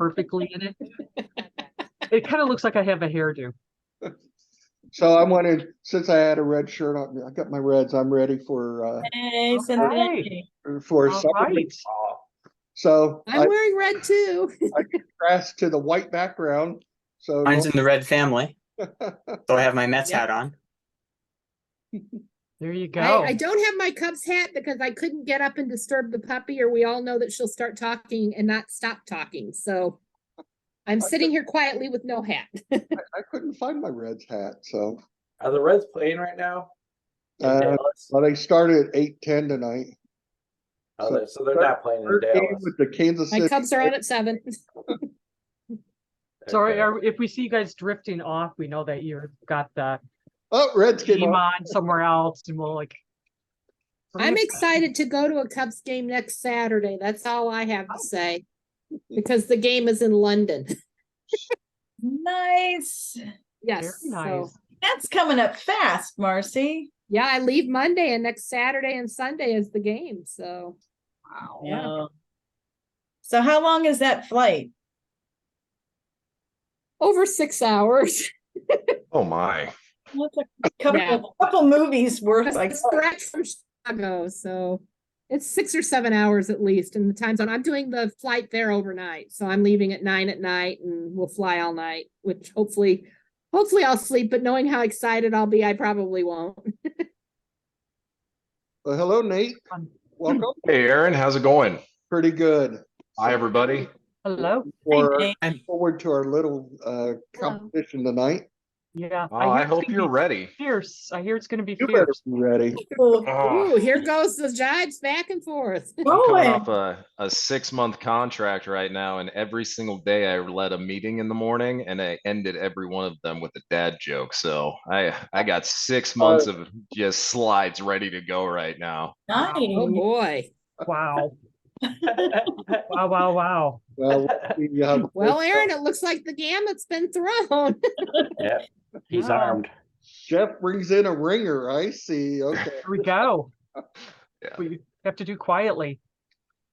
perfectly in it. It kind of looks like I have a hairdo. So I wanted, since I had a red shirt on, I got my reds. I'm ready for Hey, Okay. Cincinnati. All summer. right. So I'm wearing red too. I contrast to the white background. So Mine's in the red family. So I have my Mets Yep. hat on. There you go. I don't have my Cubs hat because I couldn't get up and disturb the puppy, or we all know that she'll start talking and not stop talking. So I'm sitting here quietly with no hat. I couldn't find my Reds hat. So Are the Reds playing right now? In Dallas? well, they started at 8:10 tonight. So they're not playing in Third game Dallas. with the Kansas My City. Cubs are on at 7. Sorry, Okay. if we see you guys drifting off, we know that you've got the Oh, Reds came game on. on somewhere else, and we'll like. I'm excited to go to a Cubs game next Saturday. That's all I have to say. Because the game is in London. Nice. Yes. Very nice. So, That's coming up fast, Marcy. yeah, I leave Monday and next Saturday and Sunday is the game. So Wow. yeah. Wow. So how long is that flight? Over 6 hours. Oh my. That's a couple, Yeah. couple movies worth. It's Like, direct from Chicago, so it's 6 or 7 hours at least in the time zone. I'm doing the flight there overnight, so I'm leaving at 9 at night, and we'll fly all night. Which hopefully I'll sleep. But knowing how excited I'll be, I probably won't. Well, hello, Nate. Welcome. Hey, Aaron, how's it going? Pretty good. Hi, everybody. Hello. Hey, Looking forward to our little competition tonight. Yeah. I hear it's hope gonna you're be ready. Fierce. I hear it's going to be You better fierce. be ready. cool. Oh, Ooh, here goes the jibes back and forth. I'm coming Going. off a 6-month contract right now, and every single day I led a meeting in the morning, and I ended every one of them with a dad joke. So I got 6 months of just slides ready to go right now. Nice. Oh boy. Wow. Wow. Well, Well, Aaron, it looks like the gamut's been thrown. Yeah, he's Wow. armed. Jeff brings in a ringer. I see. Okay. Here we go. Yeah. We have to do quietly.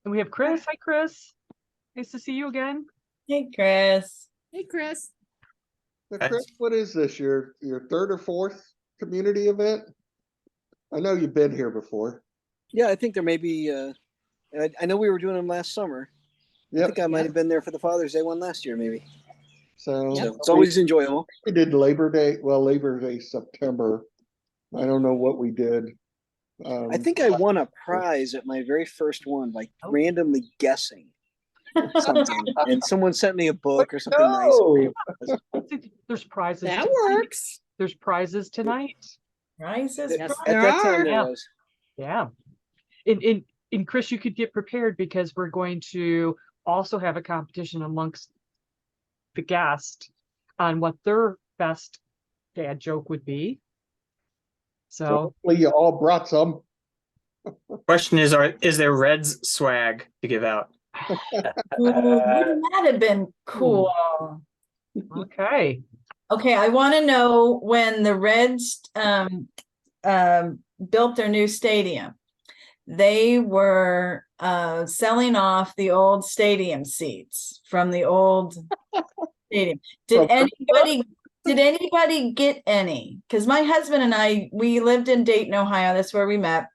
And we have Chris. Hi, Chris. Nice to see you again. Hey, Chris. Hey, Chris. So Chris, what is this? Your third or fourth community event? I know you've been here before. Yeah, I think there may be. I know we were doing them last summer. I Yep. think I might have been there for the Father's Day one last year, maybe. So So it's always enjoyable. we did Labor Day. Well, Labor Day, September. I don't know what we did. I think I won a prize at my very first one, like Oh. randomly guessing something, and someone sent me a book or something No. nice. I think there's prizes. That tonight. works. There's prizes tonight. Rises. Yes. At that time, Yeah. there was. Yeah. And Chris, you could get prepared because we're going to also have a competition amongst the guests on what their best dad joke would be. So So hopefully you all brought some. Question is there Reds swag to give out? Ooh, wouldn't that have been cool? okay. Okay, I want to know when the Reds built their new stadium. They were selling off the old stadium seats from the old stadium. Did anybody get any? Because my husband and I, we lived in Dayton, Ohio. That's where we met.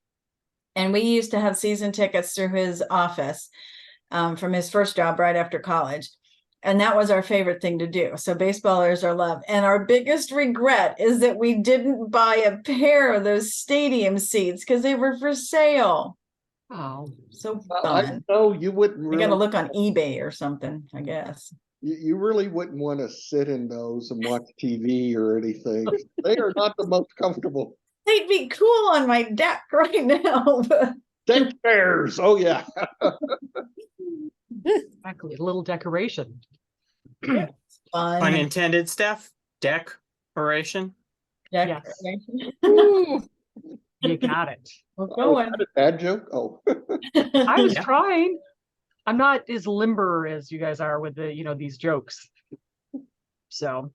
And we used to have season tickets through his office from his first job right after college. And that was our favorite thing to do. So baseballers are loved. And our biggest regret is that we didn't buy a pair of those stadium seats because they were for sale. Oh, So I fun. know you wouldn't I really. gotta look on eBay or something, I guess. You really wouldn't want to sit in those and watch TV or anything. They are not the most comfortable. They'd be cool on my deck right now. But Deck chairs. Oh yeah. exactly. A little decoration. fun. Unintended, Steph? Decoration? Decoration. Ooh. You got it. We're Oh, going. is that a bad joke? Oh. I was Yeah. trying. I'm not as limber as you guys are with these jokes. So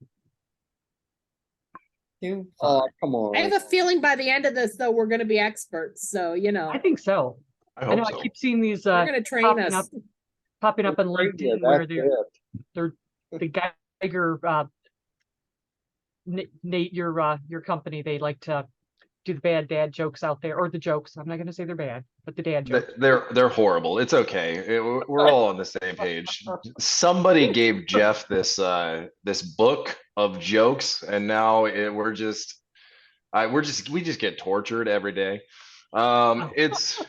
Too Oh, fun. come on. I have a feeling by the end of this, though, we're going to be experts. So, I think so. I I know hope I so. keep seeing these they're going to train popping us. up popping up on Yeah, LinkedIn where that's they're the Geiger, Nate, your company, they like to do the bad dad jokes out there, or the jokes. I'm not going to say they're bad, but the dad jokes. They're horrible. It's okay. We're all on the same page. Somebody gave Jeff this book of jokes, and now we just get tortured every day. It's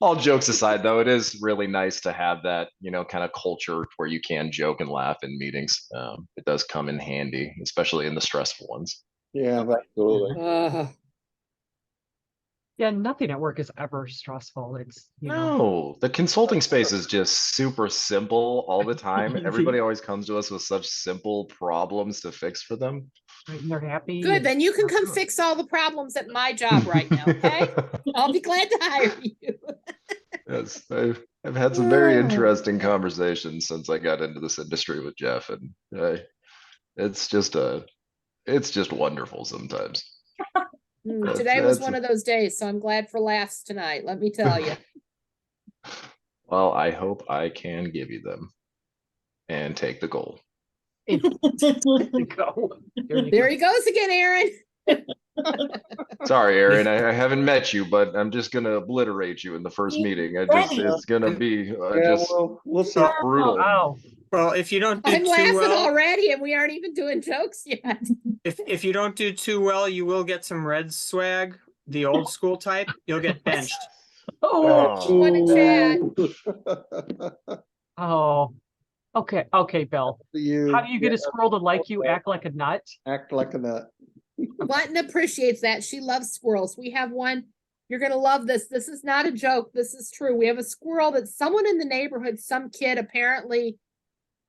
all jokes aside, though, it is really nice to have that, kind of culture where you can joke and laugh in meetings. It does come in handy, especially in the stressful ones. Yeah, absolutely. Yeah, nothing at work is ever stressful. It's, No, the consulting space is just super simple all the time. Everybody always comes to us with such simple problems to fix for them. right, and they're happy. Good, and- then you can come fix all the problems at my job right now, okay? I'll be glad to hire you. Yes, I've had some very interesting conversations since I got into this industry with Jeff, and it's just wonderful sometimes. Today was That's- one of those days, so I'm glad for laughs tonight, let me tell you. Well, I hope I can give you them and take the gold. There you go. There he goes again, Aaron. Sorry, Aaron, I haven't met you, but I'm just gonna obliterate you in the first meeting. It's gonna be Yeah, just we'll see. brutal. Oh, Well, if you don't do I'm too laughing well, already and we aren't even doing jokes yet. if you don't do too well, you will get some Reds swag, the old school type. You'll get benched. One in chat. oh. Okay, Bill. How do you get a squirrel to like you, act like a nut? Act like a nut. Button appreciates that. She loves squirrels. We have one. You're going to love this. This is not a joke. This is true. We have a squirrel that someone in the neighborhood, some kid apparently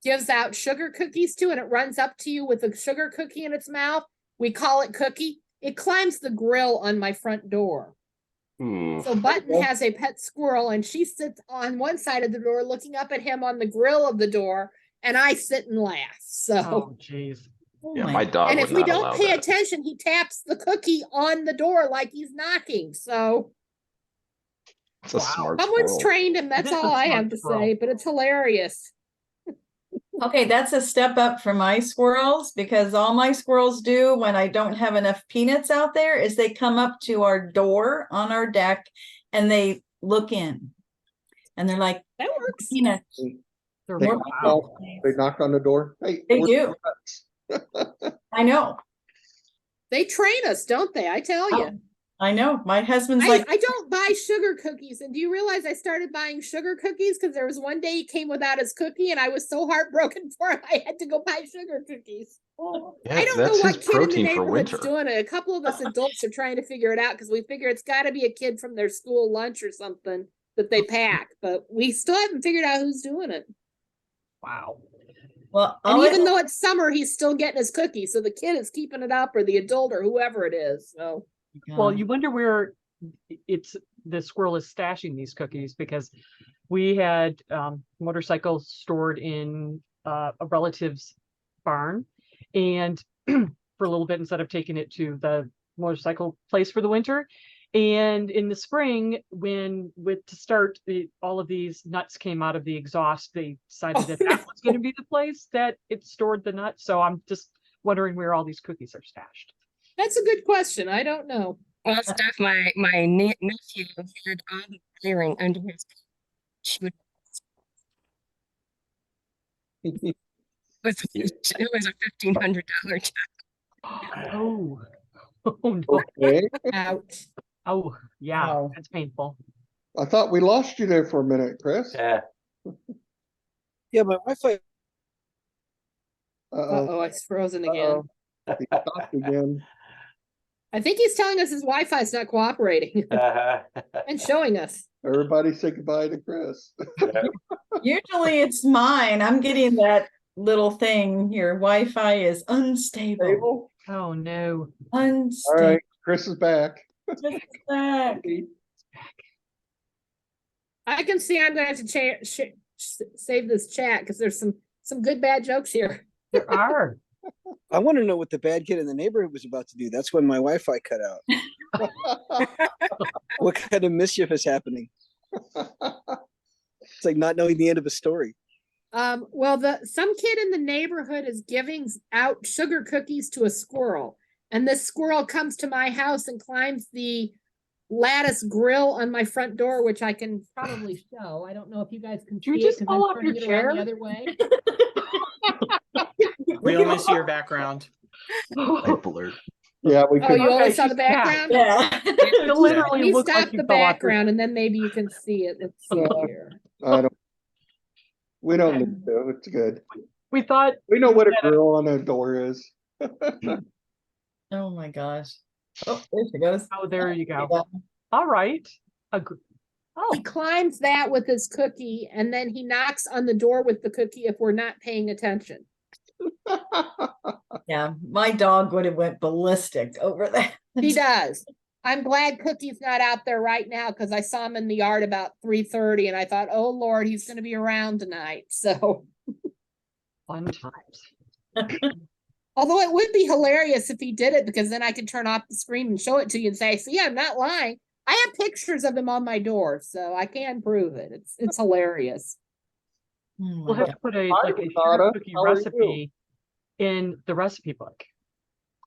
gives out sugar cookies to, and it runs up to you with a sugar cookie in its mouth. We call it Cookie. It climbs the grill on my front door. So Button has a pet squirrel, and she sits on one side of the door looking up at him on the grill of the door, and I sit and laugh. So, Oh, jeez. Yeah, my dog and would if we not don't allow pay that. attention, he taps the cookie on the door like he's knocking. So It's a smart someone's squirrel. trained him. That's It is a all I smart have to squirrel. say, but it's hilarious. Okay, that's a step up for my squirrels, because all my squirrels do when I don't have enough peanuts out there is they come up to our door on our deck and they look in. And they're like, That works. peanuts. They're They more knock wow. They knock on the door. Hey, They where's do. the nuts? I know. They train us, don't they? I tell you. I know. My husband's I like, don't buy sugar cookies. And do you realize I started buying sugar cookies because there was one day he came without his cookie and I was so heartbroken for him. I had to go buy sugar cookies. Yeah, I don't know that's what his kid in the protein for neighborhood's winter. doing it. A couple of us adults are trying to figure it out because we figure it's got to be a kid from their school lunch or something that they pack. But we still haven't figured out who's doing it. Wow. well, And all even though it's summer, he's still getting his cookie. So the kid is keeping it up, or the adult, or whoever it is. So Well, you wonder where the squirrel is stashing these cookies, because we had motorcycles stored in a relative's barn, and for a little bit, instead of taking it to the motorcycle place for the winter, and in the spring, all of these nuts came out of the exhaust, they decided that was going to be the place that it stored the nuts. So I'm just wondering where all these cookies are stashed. that's a good question. I don't know. Well, Steph, my nephew had all the wiring under his couch. It was a $1,500 check. Oh, oh no. Okay. Ouch. Oh, yeah, Oh. that's painful. I thought we lost you there for a minute, Chris. Yeah. Yeah, my Wi-Fi. Uh-oh. Oh, it's frozen again. Uh-oh. He stopped again. I think he's telling us his Wi-Fi is not cooperating and showing us. Everybody say goodbye to Chris. usually it's mine. I'm getting that little thing. Your Wi-Fi is unstable. Table? Oh no. All Unstable. right, Chris is back. Just back. I can see I'm going to have to save this chat because there's some good bad jokes here. There are. I want to know what the bad kid in the neighborhood was about to do. That's when my Wi-Fi cut out. What kind of mischief is happening? It's like not knowing the end of a story. Well, some kid in the neighborhood is giving out sugar cookies to a squirrel, and this squirrel comes to my house and climbs the lattice grill on my front door, which I can probably show. I don't know if you guys can Did you see just it because fall I'm off your turning it around chair? the other way. We only see your background. I blurred. Yeah, we Oh, could. you only Okay, saw the she's back. background? Yeah. It literally Let me looked like stop you the fell off your. background and then maybe you can see it. Let's see here. I don't. We don't need to. It's good. We thought We know what a grill on a door is. Oh my gosh. Oh, there she goes. oh, there you go. Yeah. All right. Oh, He climbs that with his cookie and then he knocks on the door with the cookie if we're not paying attention. Yeah, my dog would have went ballistic over that. He does. I'm glad Cookie's not out there right now because I saw him in the yard about 3:30 and I thought, oh Lord, he's going to be around tonight. So, fun times. although it would be hilarious if he did it because then I could turn off the screen and show it to you and say, see, I'm not lying. I have pictures of him on my door, so I can prove it. It's hilarious. Oh We'll my have God. to put a Hi, like a sugar Renata. cookie How are you? recipe in the recipe book.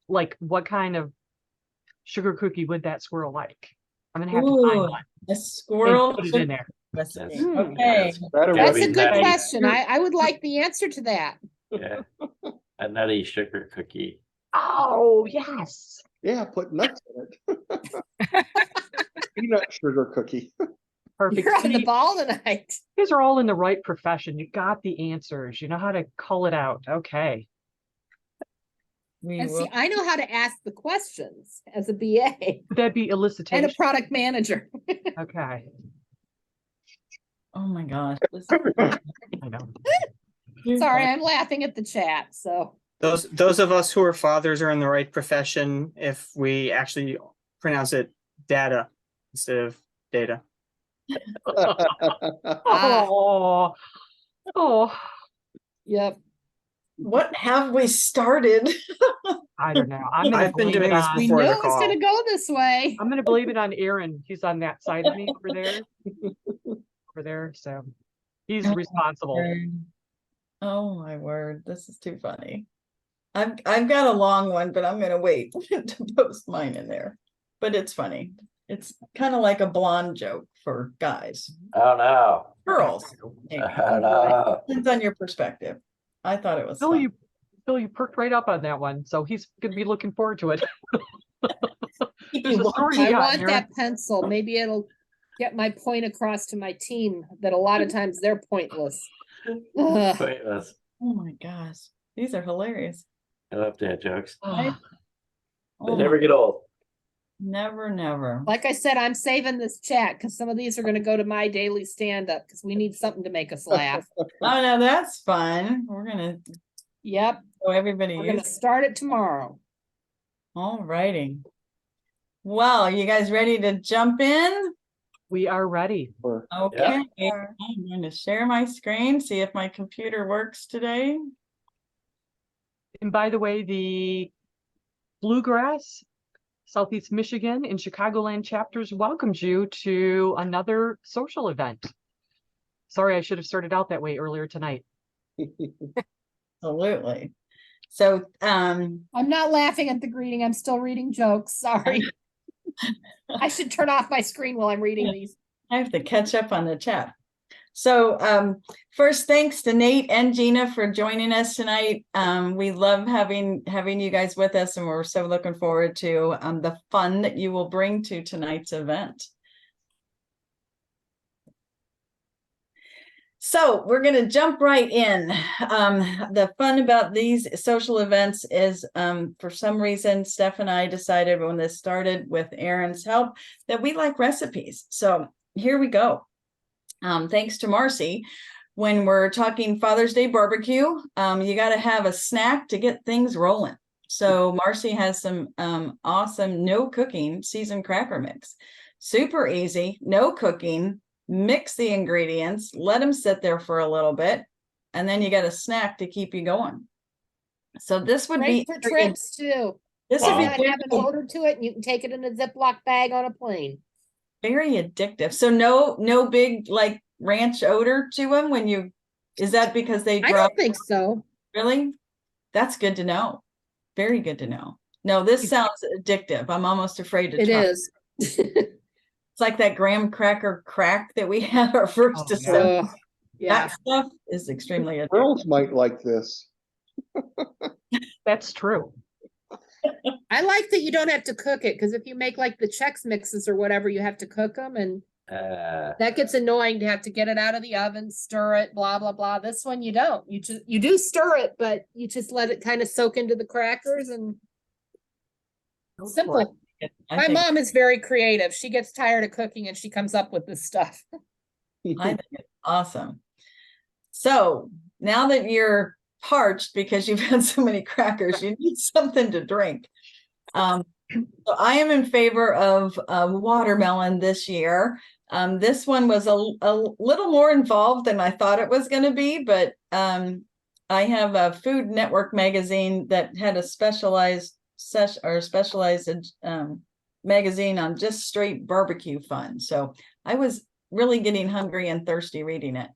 Like, what kind of sugar cookie would that squirrel like? I'm gonna have to find Ooh, one a and squirrel put it in there. recipe. Yes. Okay. Better Gotta That's be a good nutty. question. I would like the answer to that. Yeah. A nutty sugar cookie. Oh yes. Yeah, put nuts in it. Peanut sugar cookie. Perfect. You're on the See, ball tonight. you guys are all in the right profession. You got the answers. You know how to cull it out. Okay. We And see, will. I know how to ask the questions as a BA Would that be and elicitation? a product manager. Okay. Oh my gosh. I know. Sorry, I'm laughing at the chat. So Those of us who are fathers are in the right profession if we actually pronounce it data instead of data. Oh. Oh. yep. What have we started? I don't know. I'm gonna I've been blame doing it this on. We before knew the it was call. gonna go this way. I'm gonna blame it on Aaron. He's on that side of me over there. Over there. So he's Oh, responsible. Oh my word, this is too funny. I've got a long one, but I'm gonna wait to post mine in there. But it's funny. It's kind of like a blonde joke for guys. Oh no. Girls. maybe. Oh no. Depends on your perspective. I thought it was Bill, fun. you perked right up on that one. So he's gonna be looking forward to it. Keep There's you a story I you got, want Aaron. that pencil. Maybe it'll get my point across to my team that a lot of times they're pointless. Ugh. Pointless. Oh my gosh, these are hilarious. I love dad jokes. Ah, Oh They my- never get old. never. Like I said, I'm saving this chat because some of these are going to go to my daily stand up because we need something to make us laugh. Oh no, that's fun. We're gonna Yep. show everybody. We're going to start it tomorrow. All righty. Well, you guys ready to jump in? we are ready. Okay, I'm going to share my screen, see if my computer works today. And by the way, the Bluegrass, Southeast Michigan and Chicagoland chapters welcomes you to another social event. Sorry, I should have started out that way earlier tonight. Absolutely. So, I'm not laughing at the greeting. I'm still reading jokes. Sorry. I should turn off my screen while I'm reading these. I have to catch up on the chat. So first, thanks to Nate and Gina for joining us tonight. We love having you guys with us, and we're so looking forward to the fun that you will bring to tonight's event. So we're going to jump right in. The fun about these social events is, for some reason, Steph and I decided when this started with Aaron's help that we like recipes. So here we go. Thanks to Marcy. When we're talking Father's Day barbecue, you got to have a snack to get things rolling. So Marcy has some awesome no cooking seasoned cracker mix. Super easy, no cooking. Mix the ingredients, let them sit there for a little bit, and then you got a snack to keep you going. So this would Great be for trips too. this Wow. would Not be have an odor to it, and you can take it in a Ziploc bag on a plane. very addictive. So no big like ranch odor to them when you, is that because they I drop? don't think so. Really? That's good to know. Very good to know. No, this sounds addictive. I'm almost afraid to It try. is. It's like that graham cracker crack that we had our first Oh, yeah. assembly. Oh, yeah. That stuff is extremely addictive. Girls might like this. That's true. I like that you don't have to cook it, because if you make like the Chex mixes or whatever, you have to cook them, and that gets annoying to have to get it out of the oven, stir it, blah, blah, blah. This one you don't. You do stir it, but you just let it kind of soak into the crackers and simple. My mom is very creative. She gets tired of cooking and she comes up with this stuff. I think it's awesome. So now that you're parched because you've had so many crackers, you need something to drink. So I am in favor of watermelon this year. This one was a little more involved than I thought it was going to be, but I have a Food Network magazine that had a specialized magazine on just straight barbecue fun. So I was really getting hungry and thirsty reading it.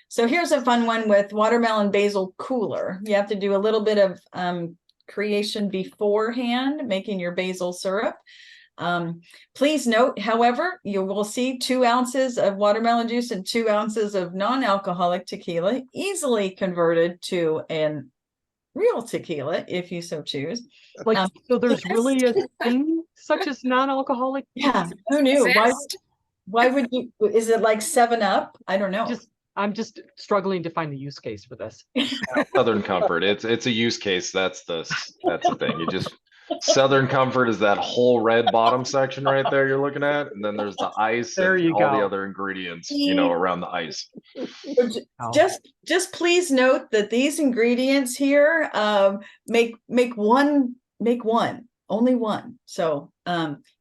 So here's a fun one with watermelon basil cooler. You have to do a little bit of creation beforehand, making your basil syrup. Please note, however, you will see 2 ounces of watermelon juice and 2 ounces of non-alcoholic tequila, easily converted to an real tequila if you so choose. Like, so there's really a thing such as non-alcoholic? Yeah, who knew? Why would you, is it like 7-Up? I don't know. I'm just struggling to find the use case for this. Southern Comfort. It's a use case. That's the thing. You just Southern Comfort is that whole red bottom section right there you're looking at, and then there's the ice There and you all the go. other ingredients, you know, around the ice. Just please note that these ingredients here make one, only one. So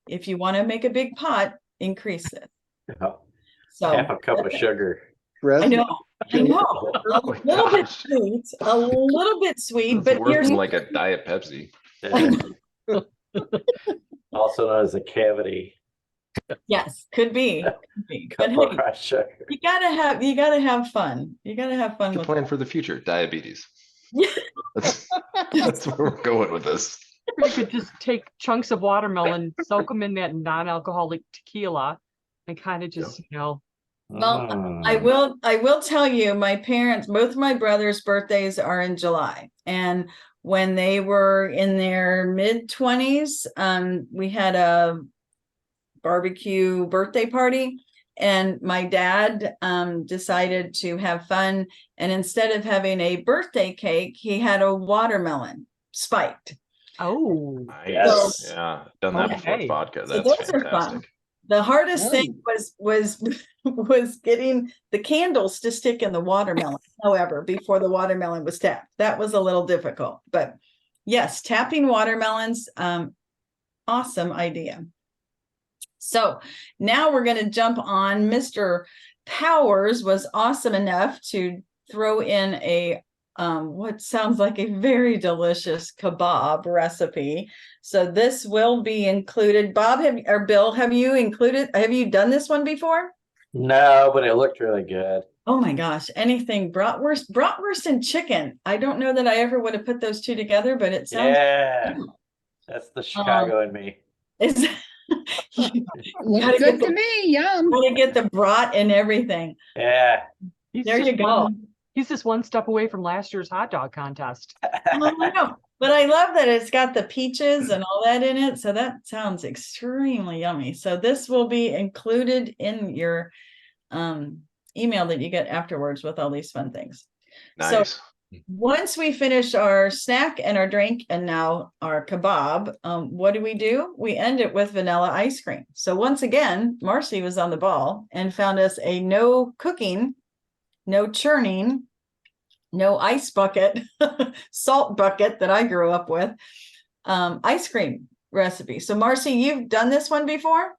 if you want to make a big pot, increase it. So Half a cup of sugar. I know. A Oh my little bit gosh. sweet, It's but worse here's than like a Diet Pepsi. Also known as a cavity. yes, could be. But Cup hey, of sugar. you gotta have fun. You gotta have fun To with plan for the future, diabetes. Yeah. That's where we're going with this. You could just take chunks of watermelon, soak them in that non-alcoholic tequila, and kind of just, you know. Well, I will tell you, my parents, both my brothers' birthdays are in July. And when they were in their mid-20s, we had a barbecue birthday party. And my dad decided to have fun. And instead of having a birthday cake, he had a watermelon spiked. Oh, Nice. Yeah, done that before Okay. with vodka. So That's those are fun. fantastic. The hardest thing was getting the candles to stick in the watermelon, however, before the watermelon was tapped. That was a little difficult, but yes, tapping watermelons, awesome idea. So now we're going to jump on. Mr. Powers was awesome enough to throw in a what sounds like a very delicious kebab recipe. So this will be included. Bob, Bill, have you done this one before? No, but it looked really good. Oh my gosh, anything bratwurst and chicken. I don't know that I ever would have put those two together, but it sounds That's the Chicago in me. It's Looks good to me. Yum. Gotta get the brat and everything. Yeah. There you go. He's just one step away from last year's hot dog contest. I know. But I love that it's got the peaches and all that in it. So that sounds extremely yummy. So this will be included in your email that you get afterwards with all these fun things. Nice. So once we finish our snack and our drink and now our kebab, what do? We end it with vanilla ice cream. So once again, Marcy was on the ball and found us a no cooking, no churning, no ice bucket, salt bucket that I grew up with, ice cream recipe. So Marcy, you've done this one before?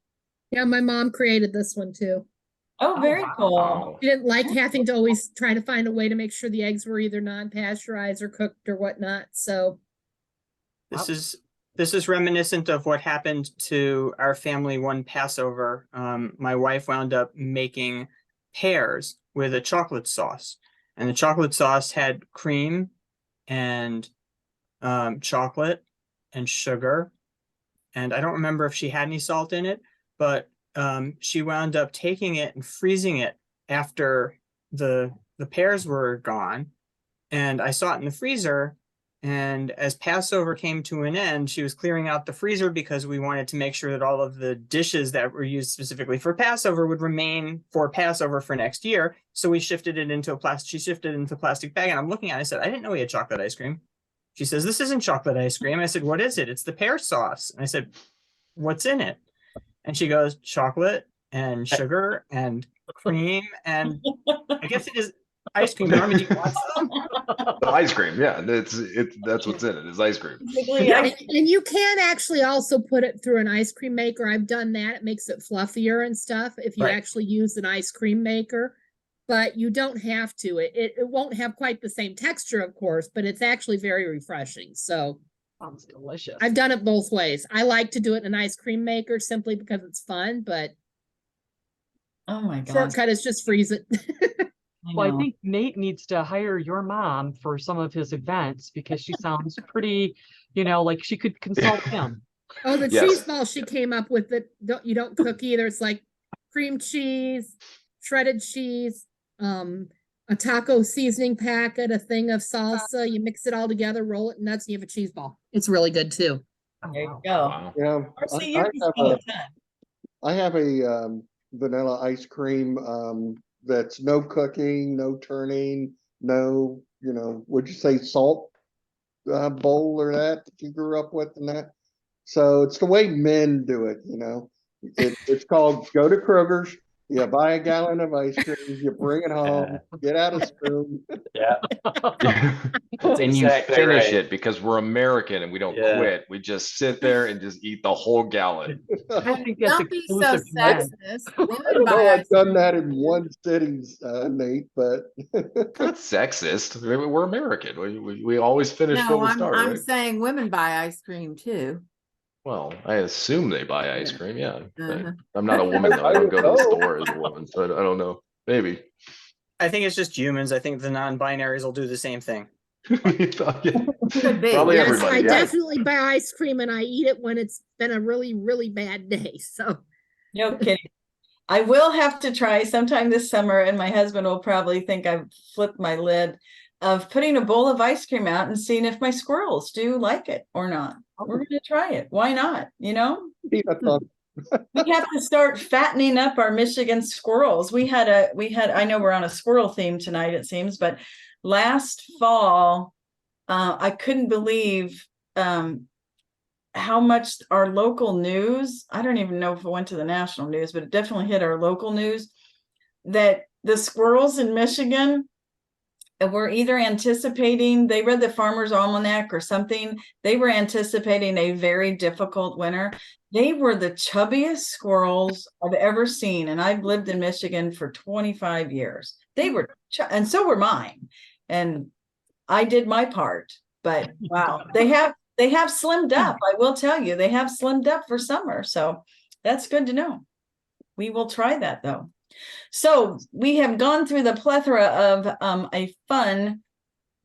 Yeah, my mom created this one too. Oh, very cool. Wow. She didn't like having to always try to find a way to make sure the eggs were either non-pasteurized or cooked or whatnot. So This is reminiscent of what happened to our family one Passover. My wife wound up making pears with a chocolate sauce, and the chocolate sauce had cream and chocolate and sugar, and I don't remember if she had any salt in it, but she wound up taking it and freezing it after the pears were gone, and I saw it in the freezer. And as Passover came to an end, she was clearing out the freezer because we wanted to make sure that all of the dishes that were used specifically for Passover would remain for Passover for next year. So we shifted it into she shifted it into a plastic bag, and I'm looking at it, I said, I didn't know we had chocolate ice cream. She says, this isn't chocolate ice cream. I said, what is it? It's the pear sauce. And I said, what's in it? And she goes, chocolate and sugar and cream, and I guess it is ice cream. Norman, do you want some? The ice cream, yeah, that's what's in it, is ice cream. And you can actually also put it through an ice cream maker. I've done that. It makes it fluffier and stuff if you Right. actually use an ice cream maker, but you don't have to. It won't have quite the same texture, of course, but it's actually very refreshing. So Sounds delicious. I've done it both ways. I like to do it in an ice cream maker simply because it's fun, but Oh my gosh. shortcut is just freeze it. Well, I know. think Nate needs to hire your mom for some of his events because she sounds pretty, like she could consult him. Oh, the Yes. cheese ball she came up with that you don't cook either. It's like cream cheese, shredded cheese, a taco seasoning packet, a thing of salsa. You mix it all together, roll it in nuts, and you have a cheese ball. It's really good too. Oh, There you wow. go. Wow. Yeah, Marcy, I you're have a a, ton. I have a vanilla ice cream that's no cooking, no turning, no, would you say salt bowl or that you grew up with and that? So it's the way men do it, it's called go to Kroger's, you buy a gallon of ice cream, you bring it home, get out a spoon. Yeah. That's And you exactly finish right. it because we're American and we don't Yeah. quit. We just sit there and just eat the whole gallon. I think that's Don't be so exclusive to men. sexist. I Women don't know, buy I've ice done cream. that in one sitting, Nate, but Not sexist. We're American. We always finish what No, we I'm start, right? saying women buy ice cream too. Well, I assume they buy ice Yeah. cream. Yeah. Uh-huh. I'm not a woman though. I I don't would go to the hope. store as a woman, so I don't know. Maybe. I think it's just humans. I think the non-binaries will do the same thing. Could be. Probably Yes, everybody. I Yeah. definitely buy ice cream and I eat it when it's been a really, really bad day. So No kidding. I will have to try sometime this summer, and my husband will probably think I've flipped my lid, of putting a bowl of ice cream out and seeing if my squirrels do like it or not. We're going to try it. Why not? peanuts on We have to start fattening up our Michigan squirrels. I know we're on a squirrel theme tonight, it seems, but last fall, I couldn't believe how much our local news, I don't even know if it went to the national news, but it definitely hit our local news, that the squirrels in Michigan were either anticipating, they read the Farmer's Almanac or something, they were anticipating a very difficult winter. They were the chubbiest squirrels I've ever seen, and I've lived in Michigan for 25 years. They were, and so were mine, and I did my part. But wow, they have slimmed up. I will tell you, they have slimmed up for summer, so that's good to know. We will try that though. So we have gone through the plethora of a fun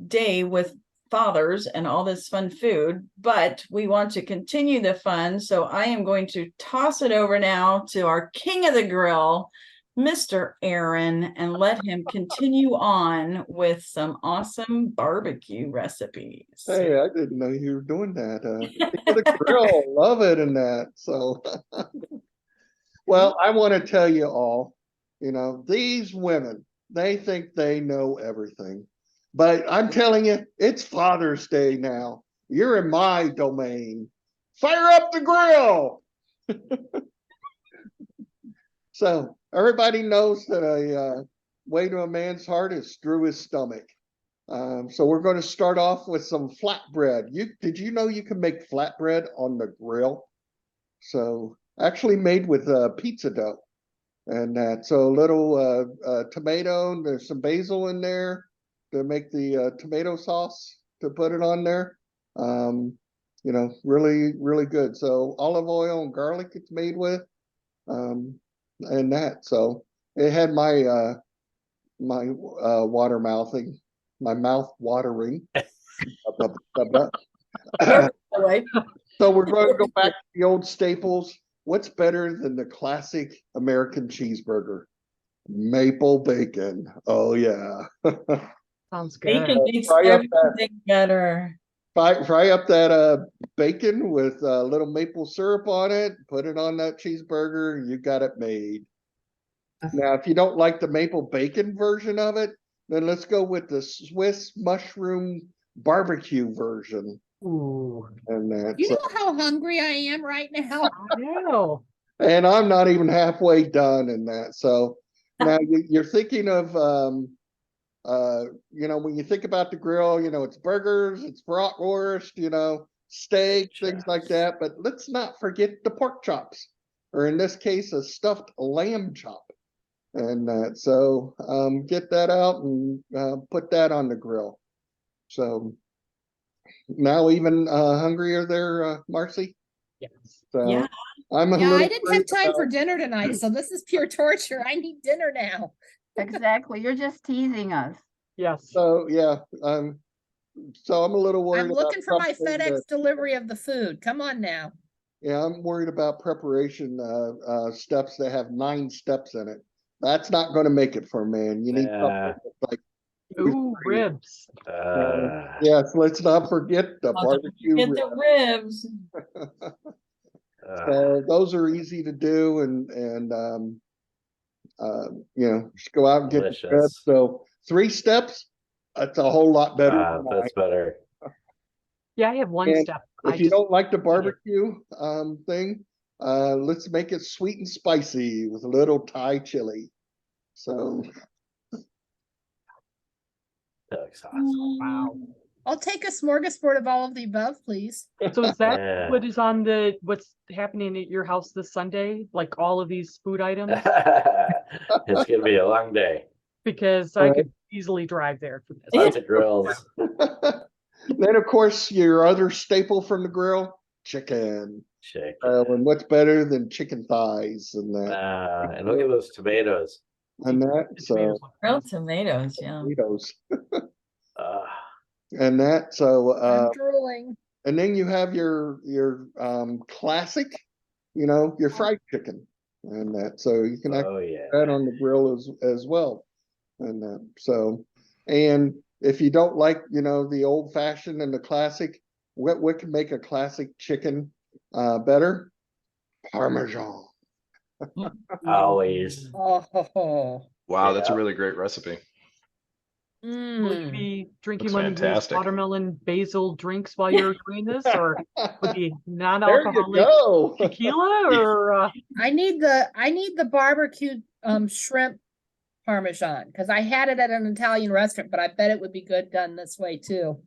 day with fathers and all this fun food, but we want to continue the fun. So I am going to toss it over now to our king of the grill, Mr. Aaron, and let him continue on with some awesome barbecue recipes. Hey, I didn't know you were doing that. For the grill, love it and that. So, well, I want to tell you all, these women, they think they know everything. But I'm telling you, it's Father's Day now. You're in my domain. Fire up the grill. So everybody knows that a way to a man's heart is through his stomach. So we're going to start off with some flatbread. Did you know you can make flatbread on the grill? So actually made with pizza dough and that. So a little tomato, and there's some basil in there to make the tomato sauce to put it on there. Really, really good. So olive oil and garlic it's made with, and that. So it had my my water mouthing, my mouth watering. Like, So we're going to go back to the old staples. What's better than the classic American cheeseburger? Maple bacon. Oh yeah. Sounds bacon good. makes Fry up that- everything better. Fry up that bacon with a little maple syrup on it, put it on that cheeseburger, you got it made. Now, if you don't like the maple bacon version of it, then let's go with the Swiss mushroom barbecue version. Ooh, And You that's know how hungry I am right now? I know. and I'm not even halfway done in that. So now you're thinking of you know, when you think about the grill, you know, it's burgers, it's bratwurst, you know, steak, things like that. But let's not forget the pork chops, or in this case, a stuffed lamb chop. And so get that out and put that on the grill. So now even hungrier there, Marcy. Yes. So Yeah. I'm a Yeah, little I didn't worried have time for about- dinner tonight, so this is pure torture. I need dinner now. Exactly. You're just teasing us. Yes. So yeah, so I'm a little worried I'm about looking for my something that- FedEx delivery of the food. Come on now. Yeah, I'm worried about preparation steps that have 9 steps in it. That's not going to make it for a man. You need something Yeah. that's like Ooh, ribs. yes. Let's not forget the Not to barbecue. Get rib. the ribs. So those are easy to do, and you know, just go out and get the ribs. Delicious. So 3 steps. That's a whole lot better. Wow, than that's better. Yeah, I have one And step. if you don't like the barbecue thing, let's make it sweet and spicy with a little Thai chili. So That looks awesome. Wow. I'll take a smorgasbord of all of the above, please. So is that Yeah. what is what's happening at your house this Sunday? Like all of these food items? It's gonna be a long day. Because I could easily drive there for this. Lots of grills. then, of course, your other staple from the grill, chicken. Chicken. And what's better than chicken thighs and that? And look at those tomatoes. And that, The so tomatoes look Grilled awesome. tomatoes, yeah. potatoes. Uh, And that, so I'm drooling. and then you have your classic, you know, your fried chicken, and that, so you can actually oh yeah. put that on the grill as well, and that, so, and if you don't like, you know, the old fashioned and the classic, what can make a classic chicken better? Parmesan. Always. Oh. Wow, that's a Yeah. really great recipe. Will you Mm. be drinking Looks one of these fantastic. watermelon basil drinks while you're doing this, or would be There you non-alcoholic go. tequila, or I need the barbecued shrimp parmesan because I had it at an Italian restaurant, but I bet it would be good done this way too.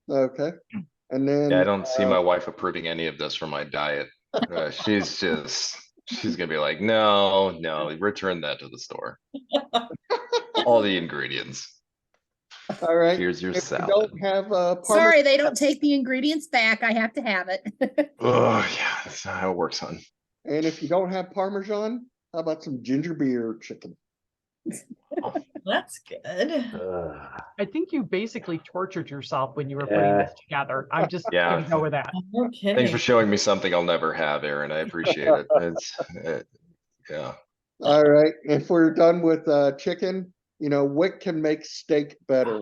Okay, and then Yeah, I don't see my wife approving any of this for my diet. She's gonna be like, no, return that to the store. All the ingredients. all right. Here's your If you salad. don't have Sorry, they don't take the ingredients back. I have to have it. Oh yeah, that's not how it works, hon. and if you don't have Parmesan, how about some ginger beer chicken? That's good. I think you basically tortured yourself when you were putting this together. I'm just Yeah. gonna go with that. No Thanks kidding. for showing me something I'll never have, Aaron. I appreciate it. Yeah. All right, if we're done with chicken, you know, what can make steak better?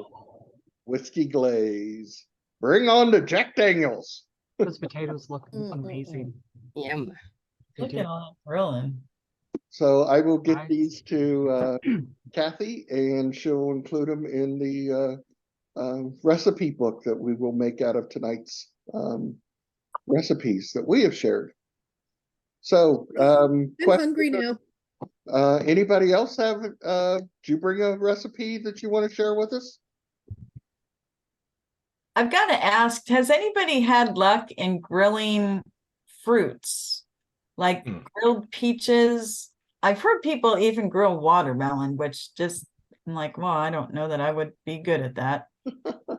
Whiskey glaze. Bring on the Jack Daniels. Those potatoes look Mm, mm, amazing. Yum. They Look do. at all that grilling. So I will get Nice. these to Kathy, and she'll include them in the recipe book that we will make out of tonight's recipes that we have shared. So, I'm question, hungry now. anybody else have, do you bring a recipe that you want to share with us? I've got to ask, has anybody had luck in grilling fruits? Like grilled peaches? I've heard people even grill watermelon, which just, I'm like, well, I don't know that I would be good at that.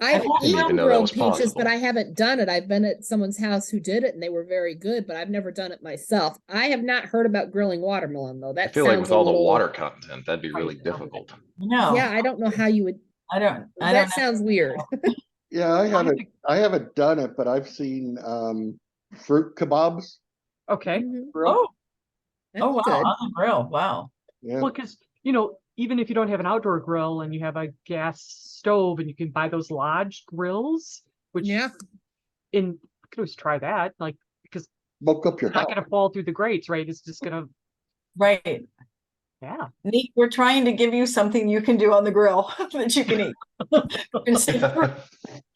I've didn't eaten even know that grilled was peaches, but possible. I haven't done it. I've been at someone's house who did it and they were very good, but I've never done it myself. I have not heard about grilling watermelon though. I That feel like sounds with a all the little, water content, that'd be Right, really that'll be good. difficult. No, yeah, I don't know how you would, I don't that know. sounds weird. Yeah, I haven't done it, but I've seen fruit kebabs Okay, Mhm. grilled. Oh, That's oh, wow, good. on the grill, wow. Yeah. well, because, even if you don't have an outdoor grill and you have a gas stove and you can buy those lodge grills, which Yeah. you could always try that, like, because Bulk up your it's not house. gonna fall through the grates, right? It's just gonna, Right. yeah. Neat, we're trying to give you something you can do on the grill that you can eat. Instead of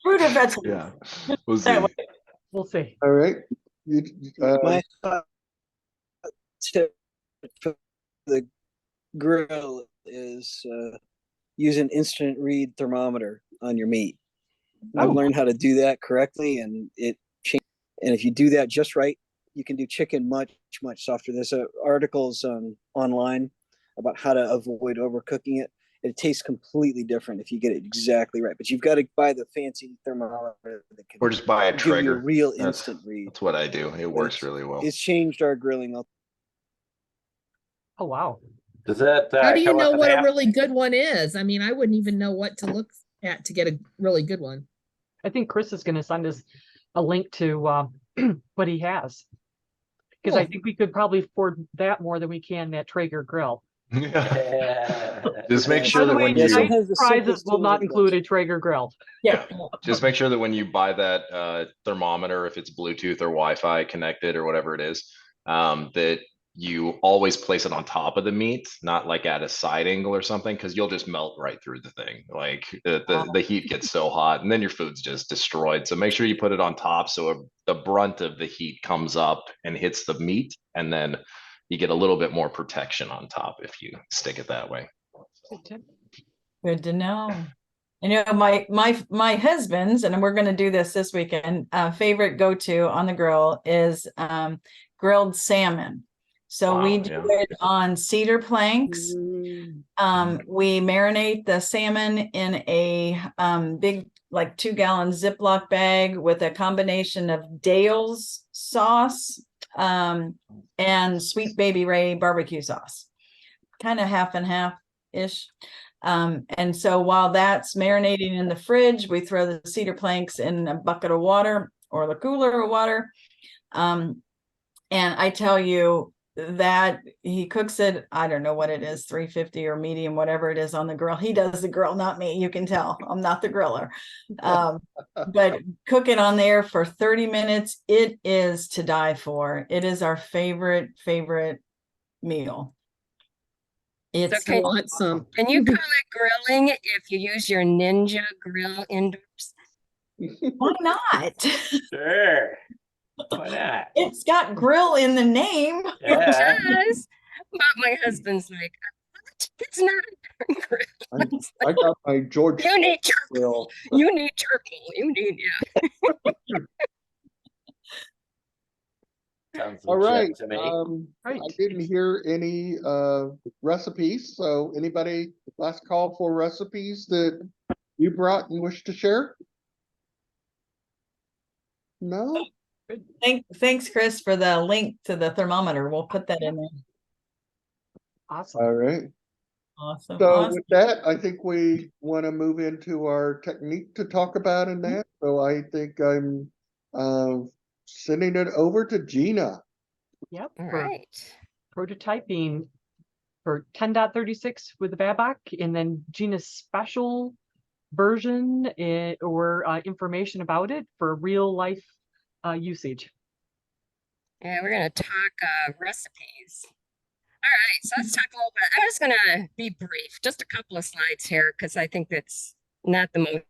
fruit or vegetables. Yeah, we'll That see. way. We'll see. All right. You, My tip for the grill is use an instant read thermometer on your meat. I've Oh. learned how to do that correctly, and it changes. And if you do that just right, you can do chicken much softer. There's articles online about how to avoid overcooking it. It tastes completely different if you get it exactly right. But you've got to buy the fancy thermometer that can Or just buy a give you a Traeger. real That's instant read. that's what I do. It works It's- really well. It's changed our grilling. Oh, wow. Does that How do you come know with an what a app? really good one is? I mean, I wouldn't even know what to look at to get a really good one. I think Chris is gonna send us a link to what he has. Because I Cool. think we could probably afford that more than we can that Traeger grill. Just make Yeah. sure By the that way, when Yeah, you sometimes tonight's the prizes simplest will tools not are the include a best. Traeger grill. Yeah. just make sure that when you buy that thermometer, if it's Bluetooth or Wi-Fi connected or whatever it is, that you always place it on top of the meat, not like at a side angle or something, because you'll just melt right through the thing. Like the heat gets so hot, and then your food's just destroyed. So make sure you put it on top so the brunt of the heat comes up and hits the meat, and then you get a little bit more protection on top if you stick it that way. Good tip. Good to know. My husband's, and we're going to do this weekend, favorite go-to on the grill is grilled salmon. So we Wow, do yeah. it on cedar planks. We marinate the salmon in a big, like 2-gallon Ziploc bag with a combination of Dale's sauce and Sweet Baby Ray barbecue sauce, kind of half and half ish. And so while that's marinating in the fridge, we throw the cedar planks in a bucket of water or the cooler of water. And I tell you that he cooks it, I don't know what it is, 350 or medium, whatever it is on the grill. He does the grill, not me. You can tell I'm not the griller. But cook it on there for 30 minutes. It is to die for. It is our favorite meal. It's I want some. Can you call it grilling if you use your Ninja grill indoors? why not? Sure. Why not? It's got grill in the name. Yeah. Yes. But my husband's like, "What? It's not a darn grill." It's I like, got my George you need charcoal. grill. You need charcoal. You need, yeah. Sounds All legit right. to me. Right. I didn't hear any recipes. So anybody last call for recipes that you brought and wish to share? No? Thanks, Chris, for the link to the thermometer. We'll put that in there. Awesome. All right. Awesome. So Awesome. with that, I think we want to move into our technique to talk about in that. So I think I'm sending it over to Gina. Yep. All For right. prototyping for 10.36 with the Babcock, and then Gina's special version or information about it for real life usage. Yeah, we're going to talk recipes. All right, so let's talk a little bit. I'm just going to be brief, just a couple of slides here, because I think that's not the most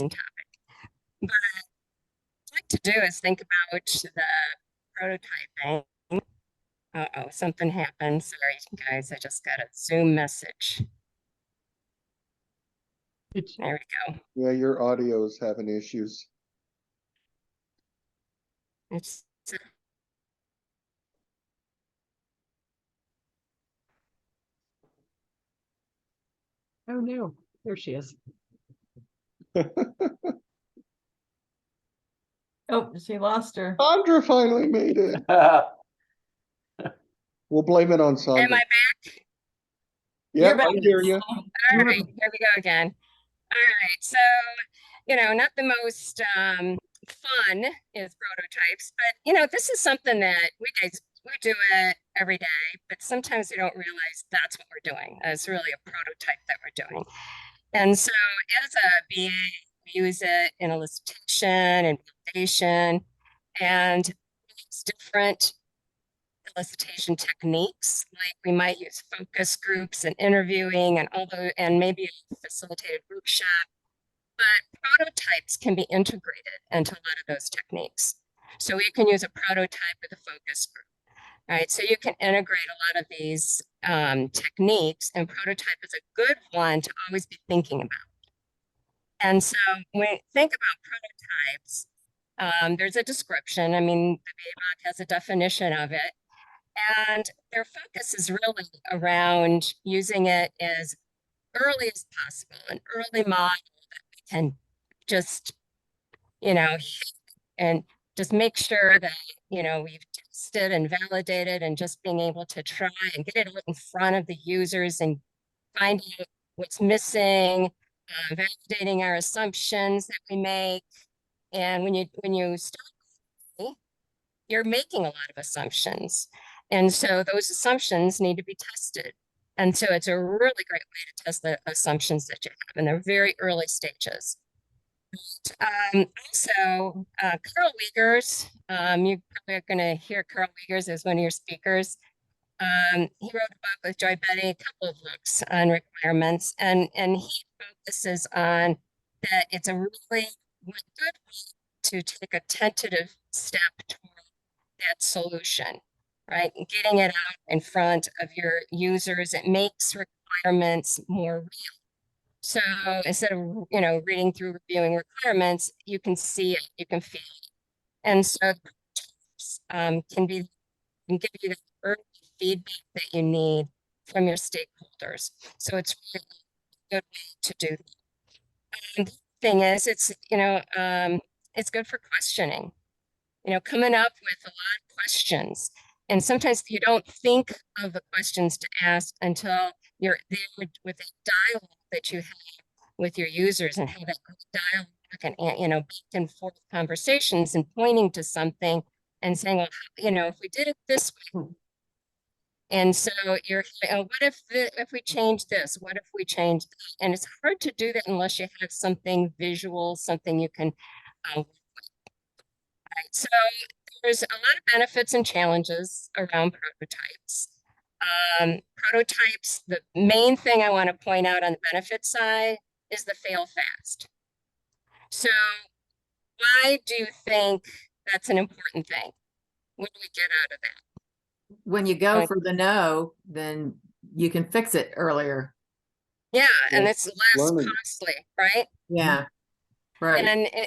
important topic. But what I'd like to do is think about the prototyping. Uh-oh, something happened. Sorry, guys, I just got a Zoom message. There we go. Yeah, your audio is having issues. It's Oh no, there she is. Oh, she lost her. Sandra finally made it. We'll blame it on Am Sandra. I back? Yeah, You're back. I hear you. All right, here we go again. All right, so, not the most fun is prototypes, but this is something that we do it every day, but sometimes we don't realize that's what we're doing. It's really a prototype that we're doing. And so as a BA, we use it in elicitation and validation, and it's different elicitation techniques. Like we might use focus groups and interviewing and maybe a facilitated workshop. But prototypes can be integrated into a lot of those techniques. So we can use a prototype with a focus group, right? So you can integrate a lot of these techniques, and prototype is a good one to always be thinking about. And so when we think about prototypes, there's a description. I mean, the BABOK has a definition of it. And their focus is really around using it as early as possible, an early model that we can just, and just make sure that, we've tested and validated, and just being able to try and get it in front of the users and find out what's missing, validating our assumptions that we make. And when you start, you're making a lot of assumptions. And so those assumptions need to be tested. And so it's a really great way to test the assumptions that you have in their very early stages. Also, Carl Wiegers, you probably are going to hear Carl Wiegers as one of your speakers. He wrote a book with Joy Betty, a couple of books on requirements, and he focuses on that it's a really good way to take a tentative step toward that solution, right? And getting it out in front of your users, it makes requirements more real. So instead of, reading through reviewing requirements, you can see it, you can feel it. And so can give you the early feedback that you need from your stakeholders. So it's really a good way to do that. And the thing is, it's good for questioning, coming up with a lot of questions. And sometimes you don't think of the questions to ask until you're there with a dialogue that you have with your users, and have that dialogue and, back and forth conversations, and pointing to something and saying, well, if we did it this way. And so you're, what if we change this? What if we change that? And it's hard to do that unless you have something visual, something you can work with. Right. So there's a lot of benefits and challenges around prototypes. Prototypes, the main thing I want to point out on the benefit side is the fail fast. So why do you think that's an important thing? What do we get out of that? When you go for the no, then you can fix it earlier. Yeah, and Yes, it's less learning. costly, right? Yeah, right.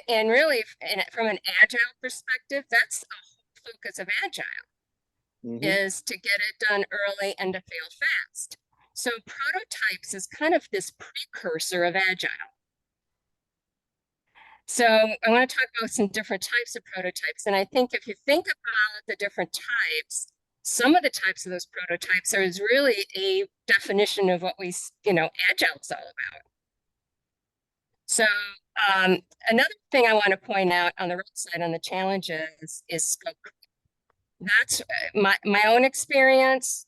And really, from an agile perspective, that's a whole focus of agile, is to get it done early and to fail fast. So prototypes is kind of this precursor of agile. So I want to talk about some different types of prototypes. And I think if you think about the different types, some of the types of those prototypes is really a definition of what we, agile is all about. So another thing I want to point out on the right side on the challenges is scope. That's my own experience.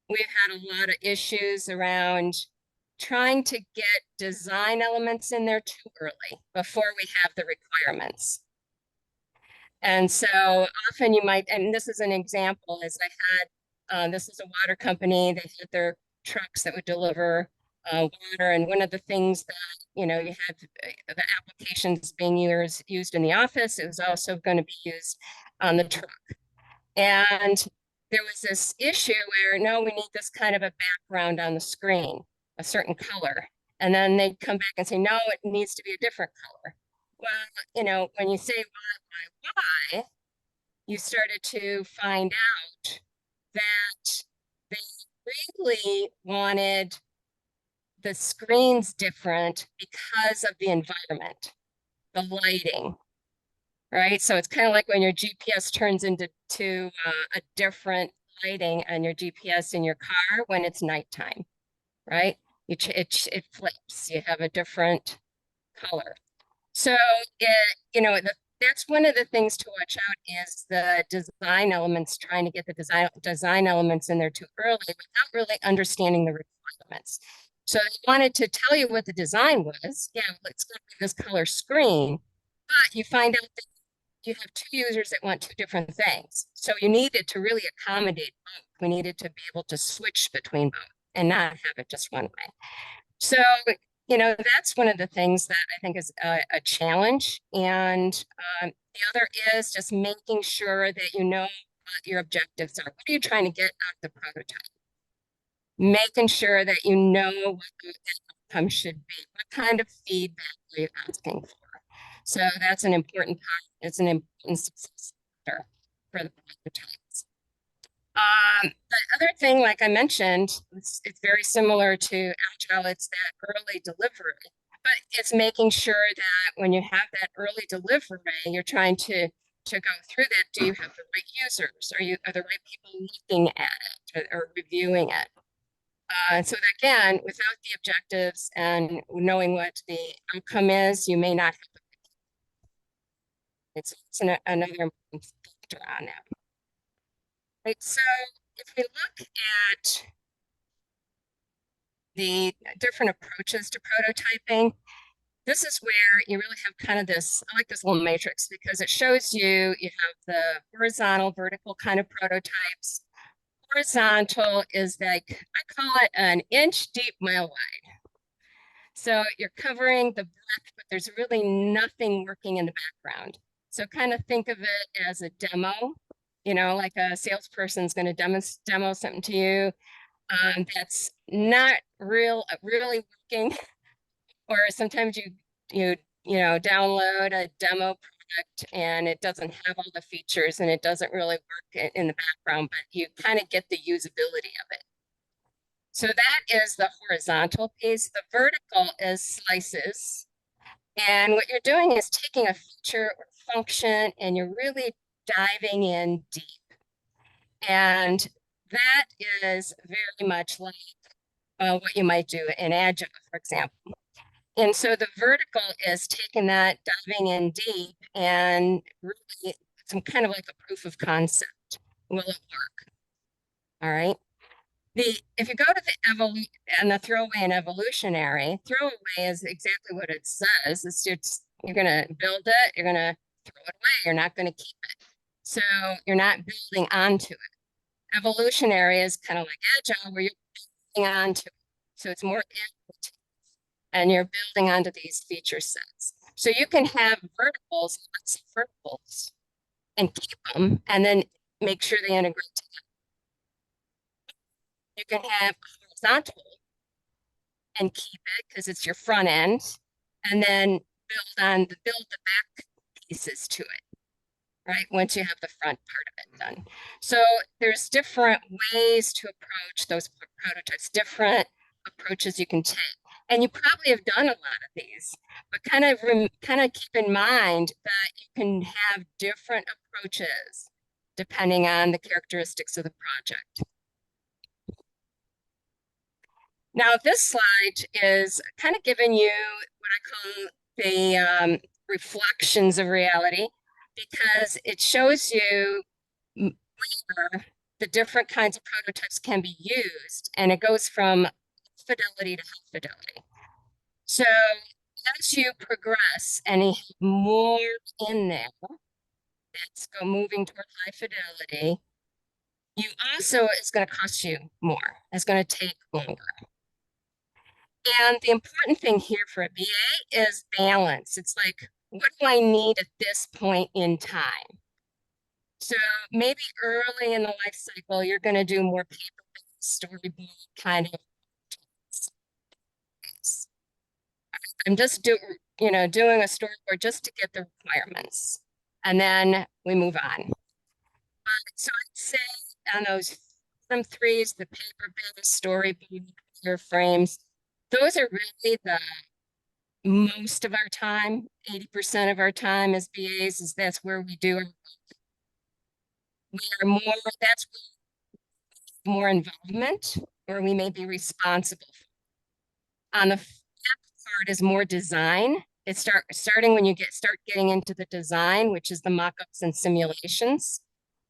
We've had a lot of issues around trying to get design elements in there too early before we have the requirements. And so often you might, and this is an example, is I had, this is a water company, they had their trucks that would deliver water. And one of the things that, you had the applications being used in the office, it was also going to be used on the truck. And there was this issue where, no, we need this kind of a background on the screen, a certain color. And then they come back and say, no, it needs to be a different color. Well, when you say why, you started to find out that they really wanted the screens different because of the environment, the lighting, right? So it's kind of like when your GPS turns into a different lighting on your GPS in your car when it's nighttime, right? It flips. You have a different color. So that's one of the things to watch out is the design elements, trying to get the design elements in there too early without really understanding the requirements. So I wanted to tell you what the design was. Yeah, let's go with this color screen, but you find out that you have two users that want two different things. So you needed to really accommodate both. We needed to be able to switch between both and not have it just one way. So, that's one of the things that I think is a challenge. And the other is just making sure that you know what your objectives are. What are you trying to get out of the prototype? Making sure that you know what the outcome should be. What kind of feedback are you asking for? So that's an important part. It's an important success factor for the prototypes. The other thing, like I mentioned, it's very similar to Agile. It's that early delivery, but it's making sure that when you have that early delivery, you're trying to go through that. Do you have the right users? Are the right people looking at it or reviewing it? So that, again, without the objectives and knowing what the outcome is, you may not have the another important factor on that. Right, so if we look at the different approaches to prototyping, this is where you really have kind of this, I like this little matrix because it shows you have the horizontal, vertical kind of prototypes. Horizontal is like, I call it an inch deep, mile wide. So you're covering the breadth, but there's really nothing working in the background. So kind of think of it as a demo, like a salesperson's going to demo something to you that's not really working. Or sometimes you download a demo product and it doesn't have all the features and it doesn't really work in the background, but you kind of get the usability of it. So that is the horizontal piece. The vertical is slices. And what you're doing is taking a feature or function and you're really diving in deep. And that is very much like what you might do in Agile, for example. And so the vertical is taking that, diving in deep, and really some kind of like a proof of concept. Will it work? All right. If you go to the throwaway and evolutionary, throwaway is exactly what it says. It's just, you're going to build it, you're going to throw it away, you're not going to keep it. So you're not building onto it. Evolutionary is kind of like Agile, where you're building onto it. So it's more iterative, and you're building onto these feature sets. So you can have verticals, lots of verticals, and keep them, and then make sure they integrate together. You can have horizontal and keep it because it's your front end, and then build the back pieces to it, right? Once you have the front part of it done. So there's different ways to approach those prototypes, different approaches you can take. And you probably have done a lot of these, but kind of keep in mind that you can have different approaches depending on the characteristics of the project. Now, this slide is kind of giving you what I call the reflections of reality, because it shows you where the different kinds of prototypes can be used, and it goes from fidelity to high fidelity. So as you progress and you have more in there that's moving toward high fidelity, you also, it's going to cost you more. It's going to take longer. And the important thing here for a BA is balance. It's like, what do I need at this point in time? So maybe early in the life cycle, you're going to do more paper-based storyboard kind of. I'm just doing a storyboard just to get the requirements, and then we move on. So I'd say on those from threes, the paper-based storyboard frames, those are really most of our time, 80% of our time as BAs, is that's where we do our work. We are more, that's more involvement, or we may be responsible. On the part is more design. It's starting when you start getting into the design, which is the mock-ups and simulations.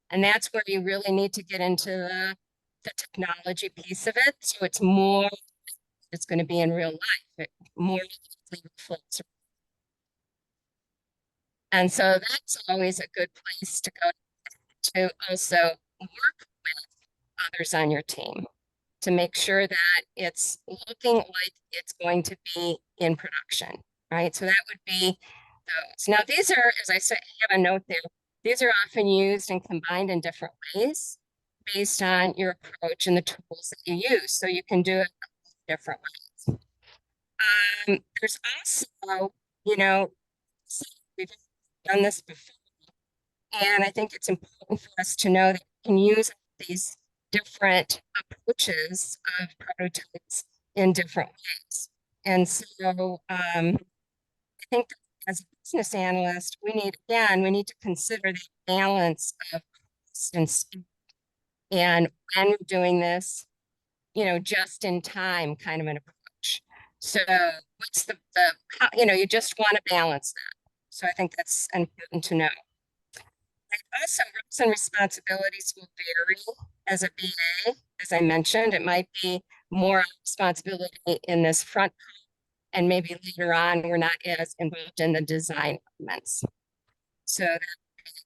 And that's where you really need to get into the technology piece of it. So it's more, it's going to be in real life. It more reflects. And so that's always a good place to go to also work with others on your team to make sure that it's looking like it's going to be in production, right? So that would be those. Now, these are, as I said, I have a note there. These are often used and combined in different ways based on your approach and the tools that you use. So you can do it different ways. There's also, you know, we've done this before, and I think it's important for us to know that we can use these different approaches of prototypes in different ways. And so I think that as a business analyst, we need to consider the balance of cost and speed. And when we're doing this, you know, just in time kind of an approach. So what's how, you know, you just want to balance that. So I think that's important to know. Also, roles and responsibilities will vary as a BA. As I mentioned, it might be more responsibility in this front part, and maybe later on, we're not as involved in the design elements. So that,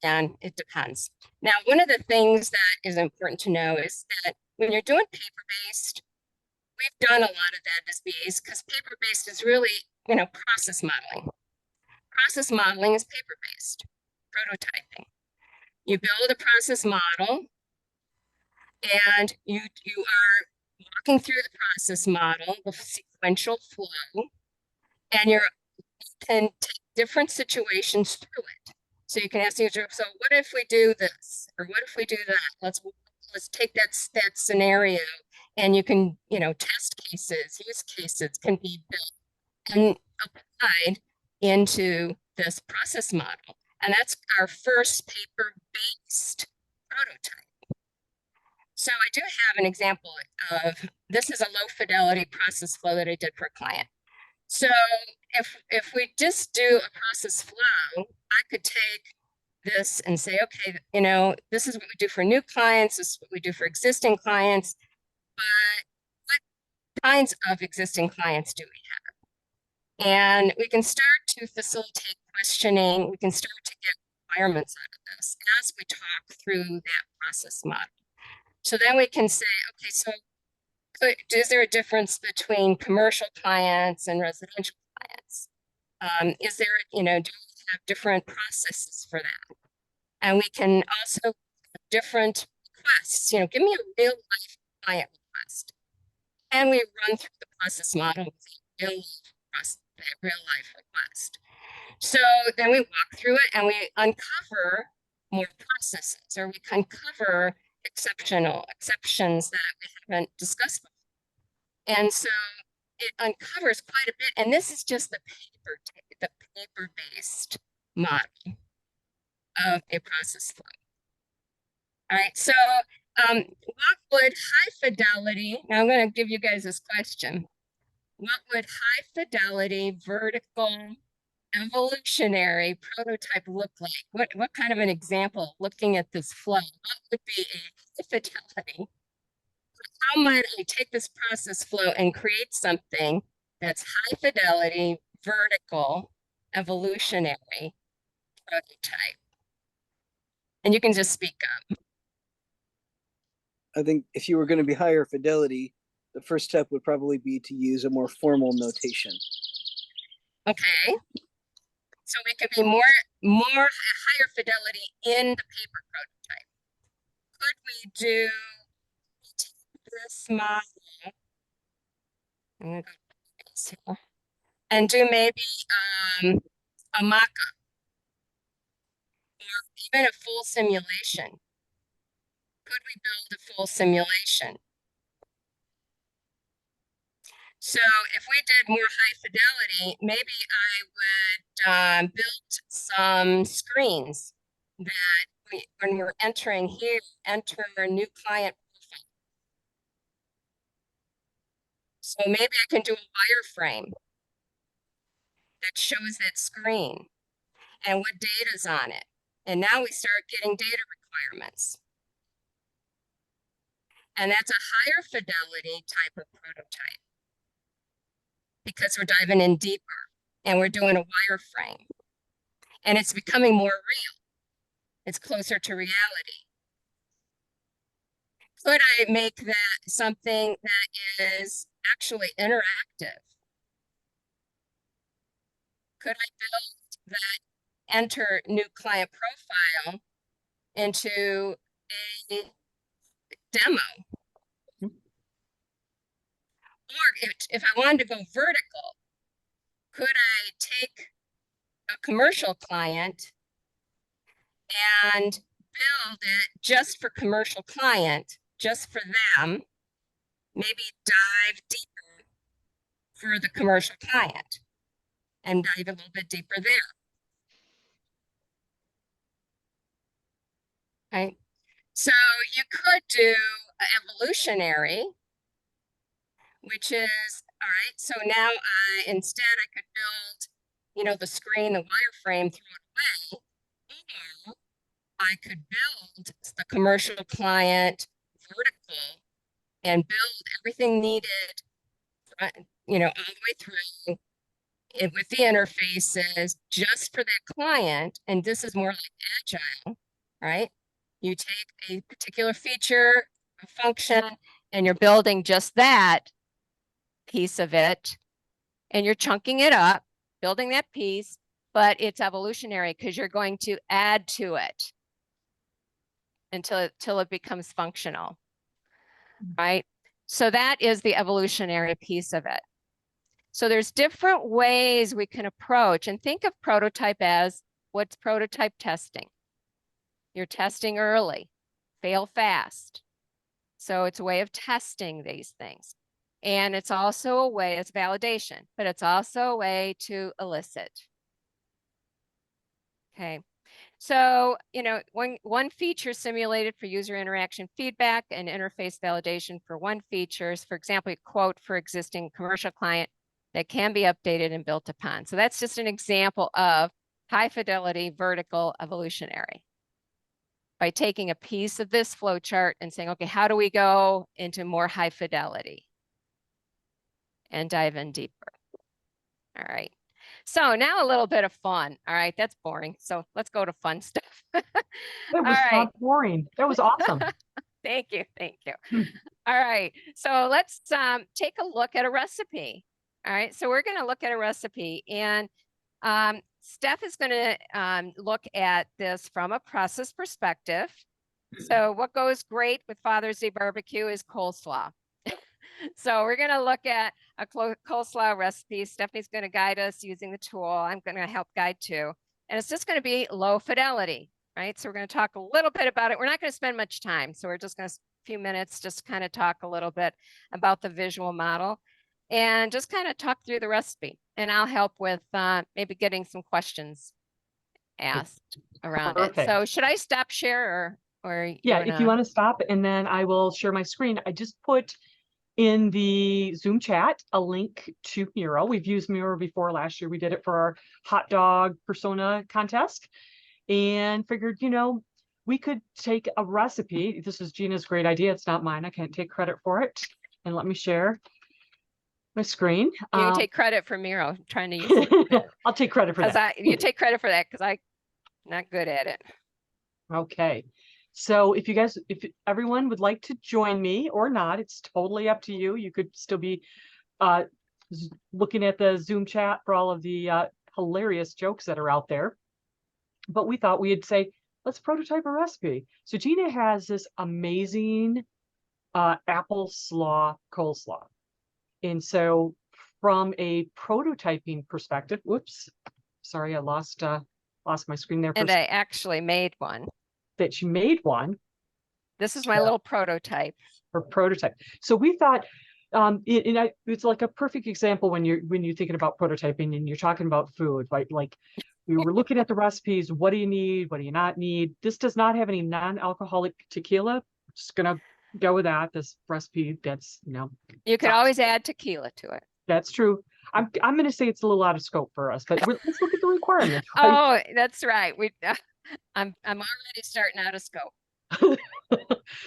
again, it depends. Now, one of the things that is important to know is that when you're doing paper-based, we've done a lot of that as BAs, because paper-based is really, you know, process modeling. Process modeling is paper-based, prototyping. You build a process model, and you are walking through the process model, the sequential flow, and you can take different situations through it. So you can ask yourself, so what if we do this, or what if we do that? Let's take that scenario, and you can, you know, test cases, use cases can be built and applied into this process model. And that's our first paper-based prototype. So I do have an example of, this is a low fidelity process flow that I did for a client. So if we just do a process flow, I could take this and say, okay, you know, this is what we do for new clients, this is what we do for existing clients, but what kinds of existing clients do we have? And we can start to facilitate questioning. We can start to get requirements out of this as we talk through that process model. So then we can say, okay, so is there a difference between commercial clients and residential clients? Is there, you know, do we have different processes for that? And we can also have different requests, you know, give me a real life client request. And we run through the process model with a real life request. So then we walk through it and we uncover more processes, or we uncover exceptions that we haven't discussed before. And so it uncovers quite a bit. And this is just the paper-based model of a process flow. All right, so what would high fidelity, now I'm going to give you guys this question. What would high fidelity vertical evolutionary prototype look like? What kind of an example, looking at this flow, what would be a high fidelity? How might I take this process flow and create something that's high fidelity, vertical, evolutionary prototype? And you can just speak up. I think if you were going to be higher fidelity, the first step would probably be to use a more formal notation. Okay. So we could be more higher fidelity in the paper prototype. Could we do this model? I'm gonna go to this here, and do maybe a mock-up or even a full simulation. Could we build a full simulation? So if we did more high fidelity, maybe I would build some screens that when we're entering here, enter a new client profile. So maybe I can do a wireframe that shows that screen and what data's on it. And now we start getting data requirements. And that's a higher fidelity type of prototype because we're diving in deeper and we're doing a wireframe. And it's becoming more real. It's closer to reality. Could I make that something that is actually interactive? Could I build that enter new client profile into a demo? Or if I wanted to go vertical, could I take a commercial client and build it just for commercial client, just for them, maybe dive deeper for the commercial client and dive a little bit deeper there. Right? So you could do evolutionary, which is, all right, so now instead I could build, you know, the screen, the wireframe, throw it away, or I could build the commercial client vertical and build everything needed, you know, all the way through it with the interfaces just for that client. And this is more like agile, right? You take a particular feature, a function, and you're building just that piece of it, and you're chunking it up, building that piece, but it's evolutionary because you're going to add to it until it becomes functional, right? So that is the evolutionary piece of it. So there's different ways we can approach, and think of prototype as what's prototype testing. You're testing early, fail fast. So it's a way of testing these things. And it's also a way, it's validation, but it's also a way to elicit. Okay. So, you know, one feature simulated for user interaction feedback and interface validation for one feature is, for example, a quote for existing commercial client that can be updated and built upon. So that's just an example of high fidelity vertical evolutionary. By taking a piece of this flow chart and saying, okay, how do we go into more high fidelity and dive in deeper? All right. So now a little bit of fun. All right, that's boring. So let's go to fun stuff. That was not boring. That was awesome. Thank you. Thank you. All right. So let's take a look at a recipe. All right. So we're going to look at a recipe, and Steph is going to look at this from a process perspective. So what goes great with Father's Day barbecue is coleslaw. So we're going to look at a coleslaw recipe. Stephanie's going to guide us using the tool. I'm going to help guide too. And it's just going to be low fidelity, right? So we're going to talk a little bit about it. We're not going to spend much time. So we're just going to a few minutes, just kind of talk a little bit about the visual model and just kind of talk through the recipe. And I'll help with maybe getting some questions asked around it. So should I stop share or yeah, if you want to stop, and then I will share my screen. I just put in the Zoom chat a link to Miro. We've used Miro before. Last year we did it for our hot dog persona contest, and figured, you know, we could take a recipe. This is Gina's great idea. It's not mine. I can't take credit for it. And let me share my screen. You can take credit for Miro trying to use it. I'll take credit for that. You take credit for that because I'm not good at it. Okay. So if everyone would like to join me or not, it's totally up to you. You could still be looking at the Zoom chat for all of the hilarious jokes that are out there. But we thought we'd say, let's prototype a recipe. So Gina has this amazing apple slaw coleslaw. And so from a prototyping perspective, whoops, sorry, I lost my screen there. And I actually made one. That you made one. This is my little prototype. Her prototype. So we thought It's like a perfect example when you're thinking about prototyping and you're talking about food, right? Like we were looking at the recipes. What do you need? What do you not need? This does not have any non-alcoholic tequila. Just gonna go with that. This recipe, that's You could always add tequila to it. that's true. I'm gonna say it's a little out of scope for us, but let's look at the requirements. Right? Oh, that's right. I'm already starting out of scope.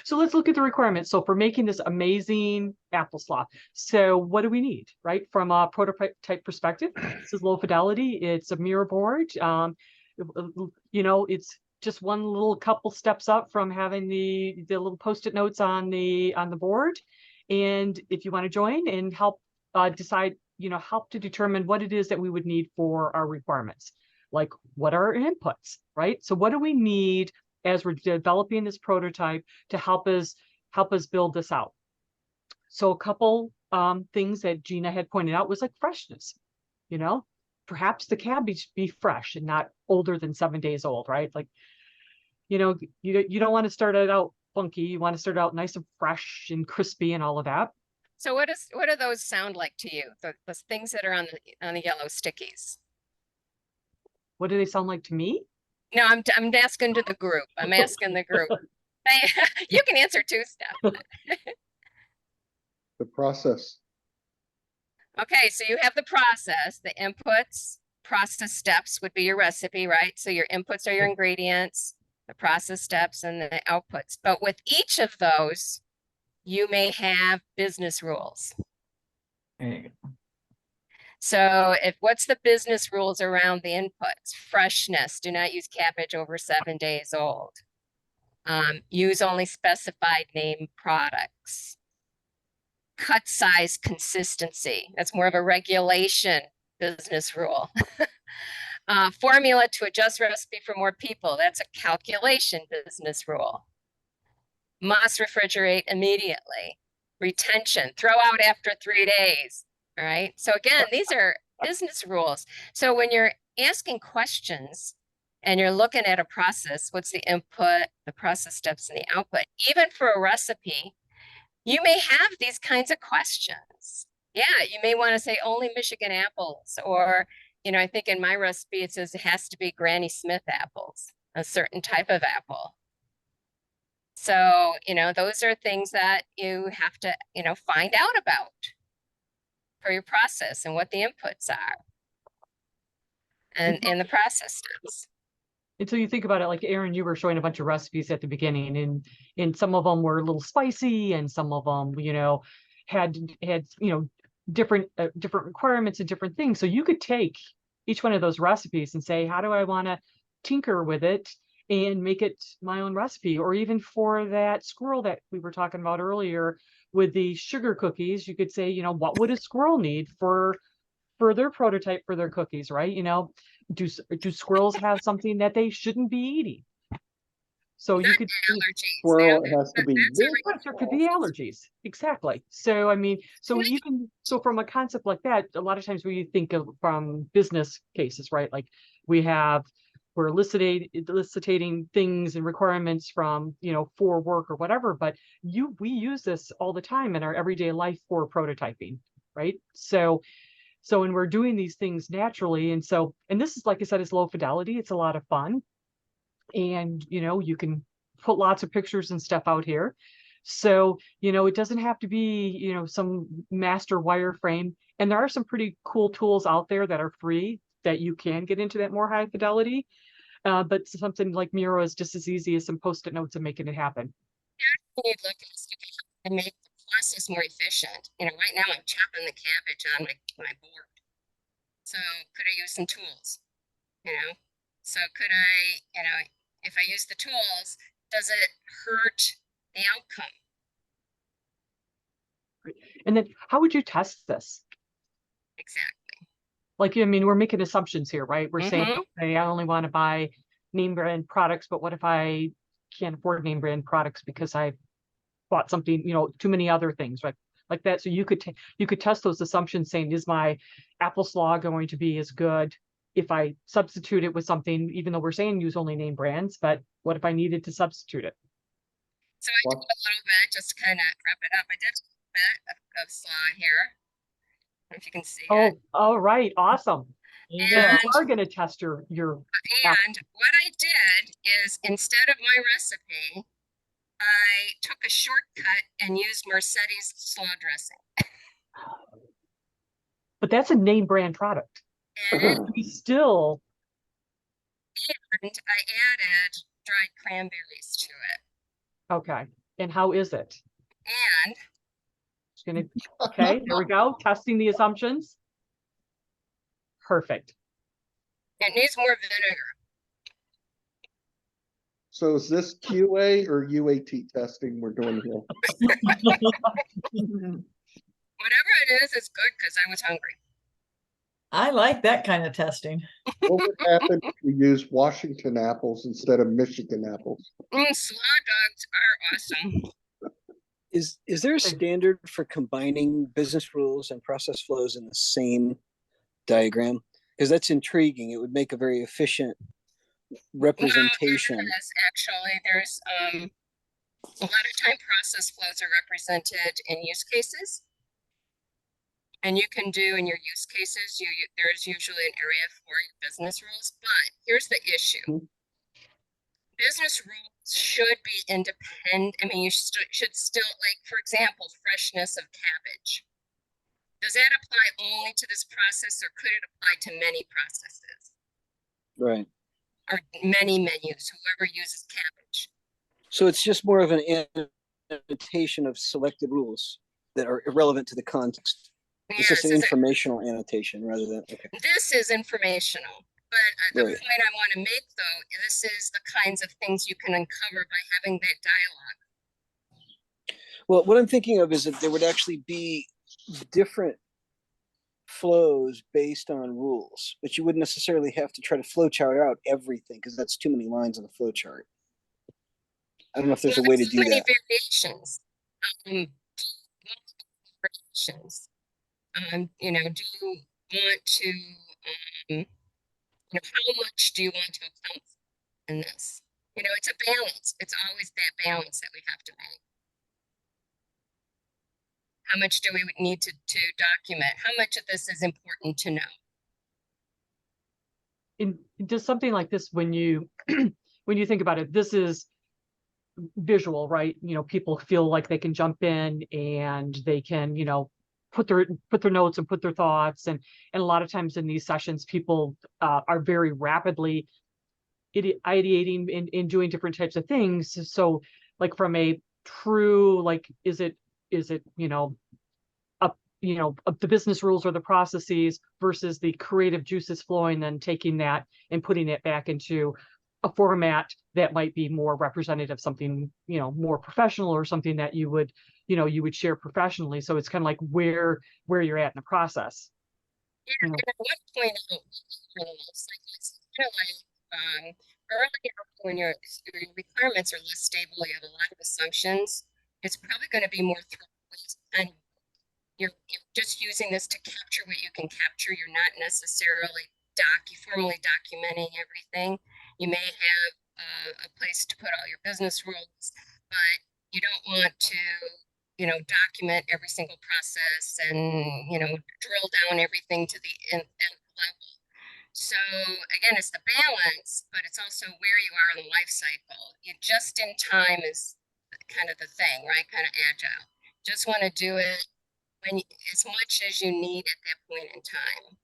So let's look at the requirements. So for making this amazing apple slaw, so what do we need, right? From a prototype perspective, this is low fidelity. It's a mirror board. It's just one little couple steps up from having the little post-it notes on the board. And if you want to join and help decide, help to determine what it is that we would need for our requirements, like what are our inputs, right? So what do we need as we're developing this prototype to help us build this out? So a couple things that Gina had pointed out was like freshness. Perhaps the cabbage be fresh and not older than 7 days old, right? Like, you don't want to start it out funky. You want to start out nice and fresh and crispy and all of that. So what do those sound like to you? The things that are on the yellow stickies. What do they sound like to me? No, I'm asking to the group. I'm asking the group. You can answer too, Steph. The process. Okay, so you have the process, the inputs, process steps would be your recipe, right? So your inputs are your ingredients, the process steps, and the outputs. But with each of those, you may have business rules. There you go. So what's the business rules around the inputs? Freshness, do not use cabbage over 7 days old. Use only specified name products. Cut size consistency, that's more of a regulation business rule. Formula to adjust recipe for more people, that's a calculation business rule. Must refrigerate immediately. Retention, throw out after 3 days. All right. So again, these are business rules. So when you're asking questions and you're looking at a process, what's the input, the process steps, and the output, even for a recipe, you may have these kinds of questions. Yeah, you may want to say only Michigan apples, or, I think in my recipe, it says it has to be Granny Smith apples, a certain type of apple. So, those are things that you have to, find out about for your process and what the inputs are and the process steps. And so you think about it, like Aaron, you were showing a bunch of recipes at the beginning, and some of them were a little spicy, and some of them, had different requirements and different things. So you could take each one of those recipes and say, how do I want to tinker with it and make it my own recipe? Or even for that squirrel that we were talking about earlier with the sugar cookies, you could say, what would a squirrel need for their prototype for their cookies, right? Do squirrels have something that they shouldn't be eating? So you could allergies. Squirrel has to be there could be allergies. Exactly. So so from a concept like that, a lot of times we think of from business cases, right? Like we're eliciting things and requirements from, for work or whatever, but we use this all the time in our everyday life for prototyping, right? So when we're doing these things naturally, and this is, like I said, it's low fidelity. It's a lot of fun. And, you can put lots of pictures and stuff out here. So, it doesn't have to be, some master wireframe. And there are some pretty cool tools out there that are free that you can get into that more high fidelity. But something like Miro is just as easy as some post-it notes and making it happen. You'd look at and make the process more efficient. Right now I'm chopping the cabbage on my board. So could I use some tools? So could I, if I use the tools, does it hurt the outcome? And then how would you test this? Exactly. Like, we're making assumptions here, right? We're saying, okay, I only want to buy name brand products, but what if I can't afford name brand products because I bought something, too many other things, right? Like that. So you could test those assumptions saying, is my apple slaw going to be as good if I substitute it with something, even though we're saying use only name brands, but what if I needed to substitute it? So I did a little bit, just to kind of wrap it up. I did bit of slaw here. I don't know if you can see Oh, it. all right, awesome. And, So you are gonna test your and what I did is instead of my recipe, I took a shortcut and used Mercedes slaw dressing. but that's a name brand product. And, You still, and I added dried cranberries to it. okay. And how is it? And It's gonna, okay, there we go. Testing the assumptions. Perfect. it needs more vinegar. So is this QA or UAT testing we're doing here? Whatever it is, it's good because I was hungry. I like that kind of testing. What would happen if you use Washington apples instead of Michigan apples? Slaw dogs are awesome. Is there a standard for combining business rules and process flows in the same diagram? Because that's intriguing. It would make a very efficient representation. Well, actually, there's a lot of time process flows are represented in use cases. And you can do in your use cases, there's usually an area for your business rules, but here's the issue. Business rules should be independent. I mean, you should still, like, for example, freshness of cabbage. Does that apply only to this process or could it apply to many processes? Right. Or many menus, whoever uses cabbage? So it's just more of an annotation of selected rules that are irrelevant to the context. It's just an informational annotation rather than, okay. This is informational, but the Right. point I want to make though, this is the kinds of things you can uncover by having that dialogue. Well, what I'm thinking of is that there would actually be different flows based on rules, but you wouldn't necessarily have to try to flow chart out everything because that's too many lines on the flow chart. I don't know if there's a way to do many that. variations. Variations. You know, do you want to, you know, how much do you want to account for in this? You know, it's a balance. It's always that balance that we have to make. How much do we need to document? How much of this is important to know? In just something like this, when you when you think about it, this is visual, right? You know, people feel like they can jump in and they can, you know, put their notes and put their thoughts, and a lot of times in these sessions, people are very rapidly ideating and doing different types of things. So, like from a true, like, is it you know, the business rules or the processes versus the creative juices flowing and taking that and putting it back into a format that might be more representative of something, you know, more professional or something that you would share professionally. So it's kind of like where you're at in the process. Yeah, and at what point it's kind of like earlier when your requirements are less stable, you have a lot of assumptions. It's probably going to be more and you're just using this to capture what you can capture. You're not necessarily formally documenting everything. You may have a place to put all your business rules, but you don't want to, you know, document every single process and, you know, drill down everything to the nth level. So again, it's the balance, but it's also where you are in the life cycle. You just in time is kind of the thing, right? Kind of agile. Just want to do it when as much as you need at that point in time.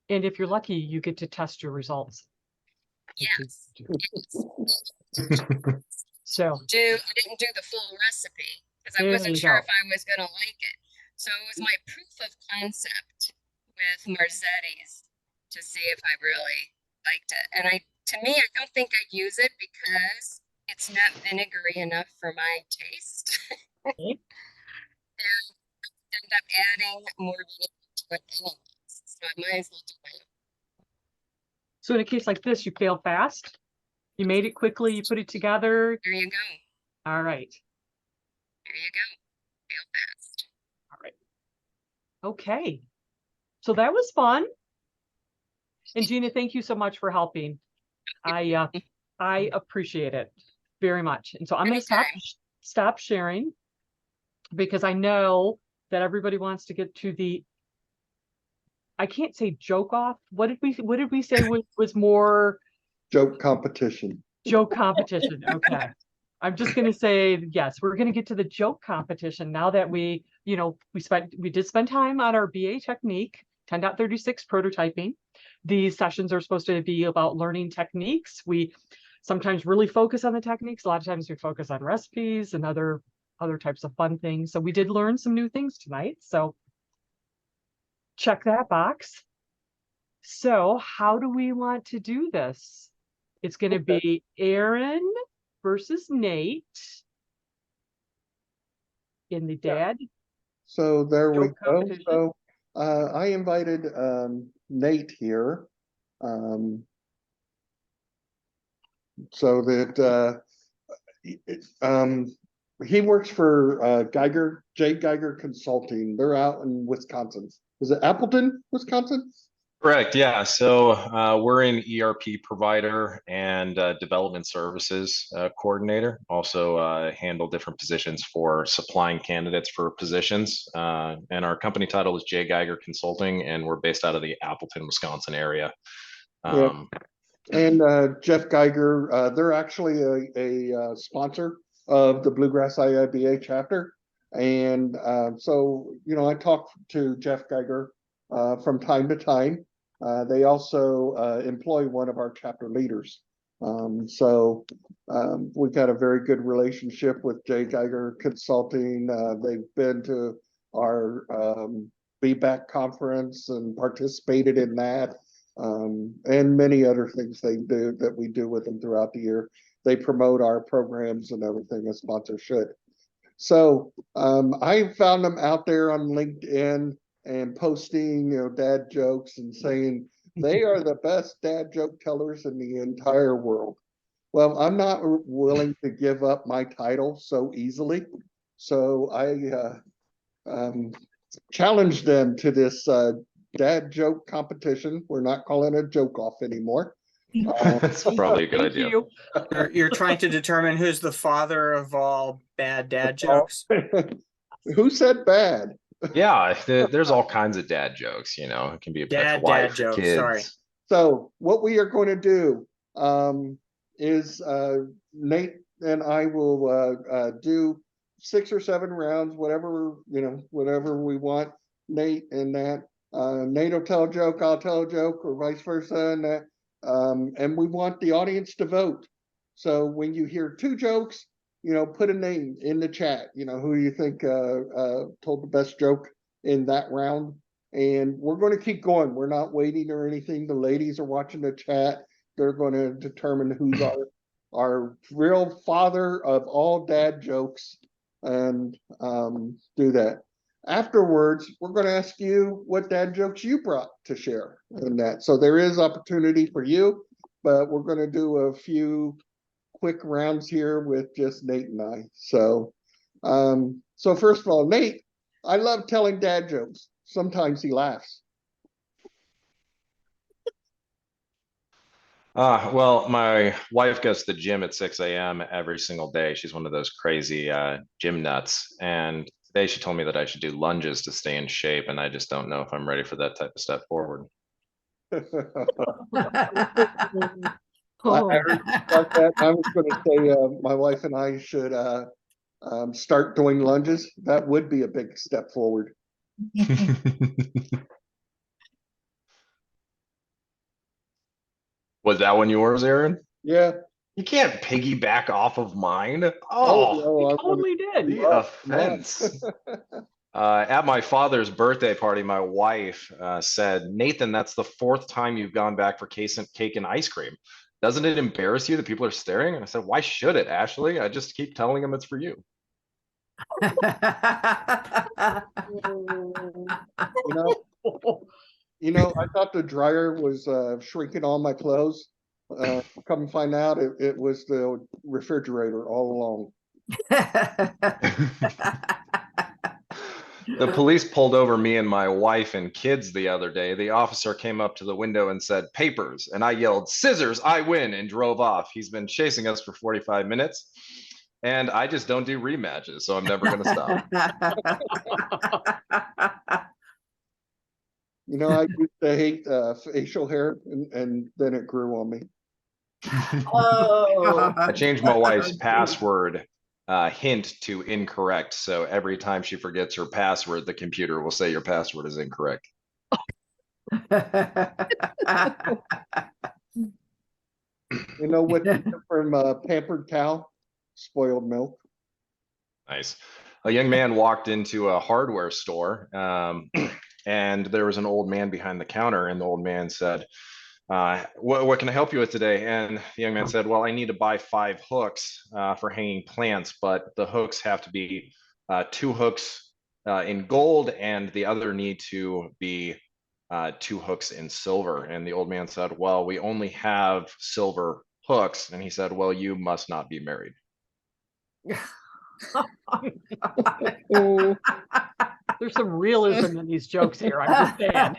And if you're lucky, you get to test your results. Yes. So I didn't do the full recipe because I wasn't sure if I was going to like it. So it was my proof of concept with Mercedes to see if I really liked it. And to me, I don't think I'd use it because it's not vinegary enough for my taste. And end up adding more vinegar to it anyways. So I might as well do it. So in a case like this, you fail fast. You made it quickly. You put it together. There you go. All right. There you go. Fail fast. All right. Okay. So that was fun. And Gina, thank you so much for helping. I appreciate it. very much. And so I'm going to Anytime. stop sharing because I know that everybody wants to get to the, I can't say joke off. What did we say was more Joke competition. joke competition? Okay. I'm just going to say, yes, we're going to get to the joke competition now that we did spend time on our BA technique, 10.36 prototyping. These sessions are supposed to be about learning techniques. We sometimes really focus on the techniques. A lot of times we focus on recipes and other types of fun things. So we did learn some new things tonight. So check that box. So how do we want to do this? It's going to be Aaron versus Nate in the dad. So there we Joke go. competition. So I invited Nate here. So that he works for J. Geiger Consulting. They're out in Wisconsin. Is it Appleton, Wisconsin? Correct. Yeah. So we're an ERP provider and development services coordinator. Also handle different positions for supplying candidates for positions. And our company title is J. Geiger Consulting, and we're based out of the Appleton, Wisconsin area. Yeah. And Jeff Geiger, they're actually a sponsor of the Bluegrass IIBA chapter. And so, I talk to Jeff Geiger from time to time. They also employ one of our chapter leaders. So we've got a very good relationship with J. Geiger Consulting. They've been to our BBAC conference and participated in that. And many other things they do that we do with them throughout the year. They promote our programs and everything a sponsor should. So I found them out there on LinkedIn and posting, dad jokes and saying they are the best dad joke tellers in the entire world. Well, I'm not willing to give up my title so easily. So I challenged them to this dad joke competition. We're not calling it joke off anymore. That's probably a good Thank idea. you. You're trying to determine who's the father of all bad dad jokes. Who said bad? Yeah, there's all kinds of dad jokes. It can be about your Dad wife, jokes, kids. sorry. So what we are going to do is Nate and I will do 6 or 7 rounds, whatever we want. Nate and that. Nate will tell a joke, I'll tell a joke, or vice versa, and that. And we want the audience to vote. So when you hear 2 jokes, put a name in the chat. Who you think told the best joke in that round. And we're going to keep going. We're not waiting or anything. The ladies are watching the chat. They're going to determine who's our real father of all dad jokes and do that. Afterwards, we're going to ask you what dad jokes you brought to share in that. So there is opportunity for you, but we're going to do a few quick rounds here with just Nate and I. So first of all, Nate, I love telling dad jokes. Sometimes he laughs. Well, my wife goes to the gym at 6 a.m. every single day. She's one of those crazy gym nuts. And today she told me that I should do lunges to stay in shape. And I just don't know if I'm ready for that type of step forward. I heard about that. I was going to say my wife and I should start doing lunges. That would be a big step forward. Was that one yours, Aaron? Yeah. You can't piggyback off of mine. no, Oh, I Totally did. the offense. At my father's birthday party, my wife said, Nathan, that's the 4th time you've gone back for cake and ice cream. Doesn't it embarrass you that people are staring? And I said, why should it, Ashley? I just keep telling them it's for you. I thought the dryer was shrinking all my clothes. Come and find out it was the refrigerator all along. The police pulled over me and my wife and kids the other day. The officer came up to the window and said, "Papers." And I yelled, "Scissors, I win," and drove off. He's been chasing us for 45 minutes. And I just don't do rematches, so I'm never going to stop. You know, I used to hate facial hair, and then it grew on me. Oh. I changed my wife's password hint to incorrect. So every time she forgets her password, the computer will say your password is incorrect. You know what you get from pampered cow? Spoiled milk. Nice. A young man walked into a hardware store and there was an old man behind the counter, and the old man said, what can I help you with today? And the young man said, "Well, I need to buy 5 hooks for hanging plants, but the hooks have to be 2 hooks in gold, and the other need to be 2 hooks in silver." And the old man said, "Well, we only have silver hooks." And he said, "Well, you must not be married." Oh, There's some realism in these jokes here. I'm just saying.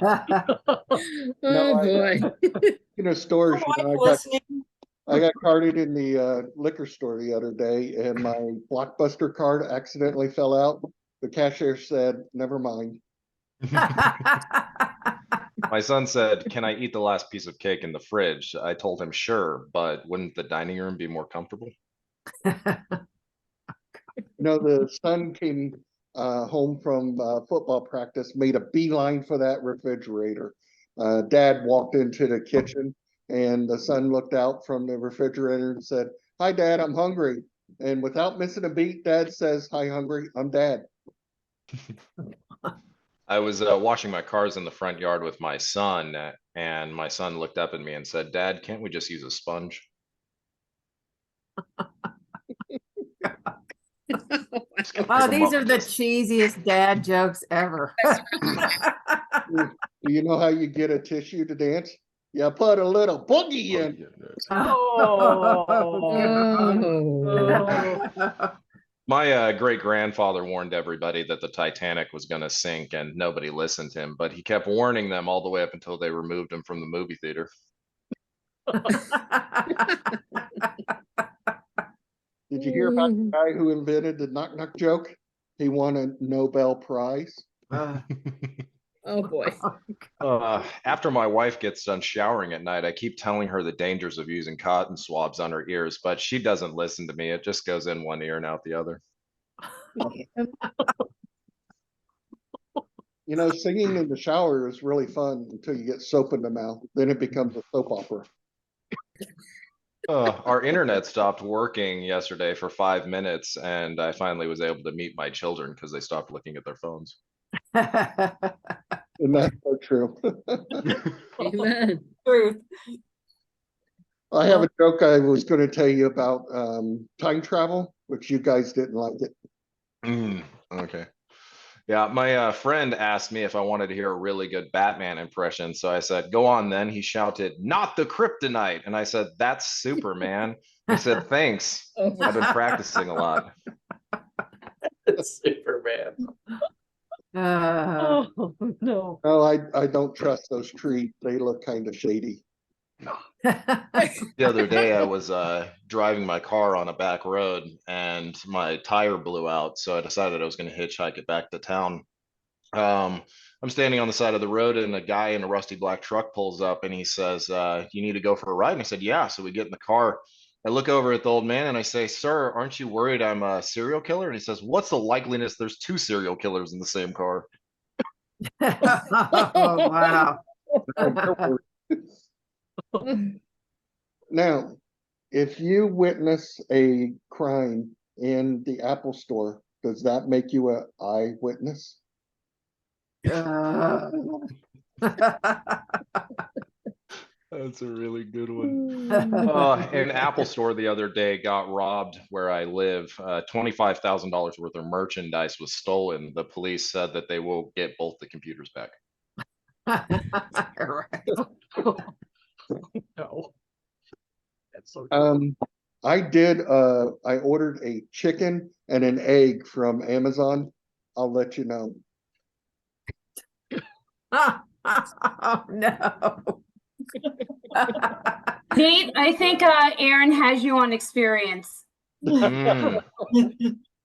oh boy. You know, stores, you know, Listening. I got carded in the liquor store the other day, and my Blockbuster card accidentally fell out. The cashier said, "Never mind." My son said, "Can I eat the last piece of cake in the fridge?" I told him, "Sure, but wouldn't the dining room be more comfortable?" You know, the son came home from football practice, made a beeline for that refrigerator. Dad walked into the kitchen, and the son looked out from the refrigerator and said, "Hi, Dad, I'm hungry." And without missing a beat, Dad says, "Hi, hungry, I'm Dad." I was washing my cars in the front yard with my son, and my son looked up at me and said, "Dad, can't we just use a sponge?" Oh, these are the cheesiest dad jokes ever. You know how you get a tissue to dance? You put a little boogie in. Oh. Oh. My great grandfather warned everybody that the Titanic was going to sink, and nobody listened to him, but he kept warning them all the way up until they removed him from the movie theater. Did you hear about the guy who invented the knock knock joke? He won a Nobel Prize. Oh boy. After my wife gets done showering at night, I keep telling her the dangers of using cotton swabs on her ears, but she doesn't listen to me. It just goes in one ear and out the other. You know, singing in the shower is really fun until you get soap in the mouth. Then it becomes a soap opera. Our internet stopped working yesterday for 5 minutes, and I finally was able to meet my children because they stopped looking at their phones. And that's so true. Amen. Truth. I have a joke I was going to tell you about time travel, which you guys didn't like it. Okay. Yeah, my friend asked me if I wanted to hear a really good Batman impression. So I said, "Go on then." He shouted, "Not the kryptonite." And I said, "That's Superman." He said, "Thanks. I've been practicing a lot." Superman. Oh, no. No, I don't trust those trees. They look kind of shady. The other day I was driving my car on a back road and my tire blew out, so I decided I was going to hitchhike it back to town. I'm standing on the side of the road and a guy in a rusty black truck pulls up and he says, "You need to go for a ride?" And I said, "Yeah." So we get in the car. I look over at the old man and I say, "Sir, aren't you worried I'm a serial killer?" And he says, "What's the likeliness there's 2 serial killers in the same car?" Oh, wow. Now, if you witness a crime in the Apple store, does that make you an eyewitness? That's a really good one. An Apple store the other day got robbed where I live. $25,000 worth of merchandise was stolen. The police said that they will get both the computers back. No. That's so I ordered a chicken and an egg from Amazon. I'll let you know. Oh, no. Nate, I think Aaron has you on experience. Mm.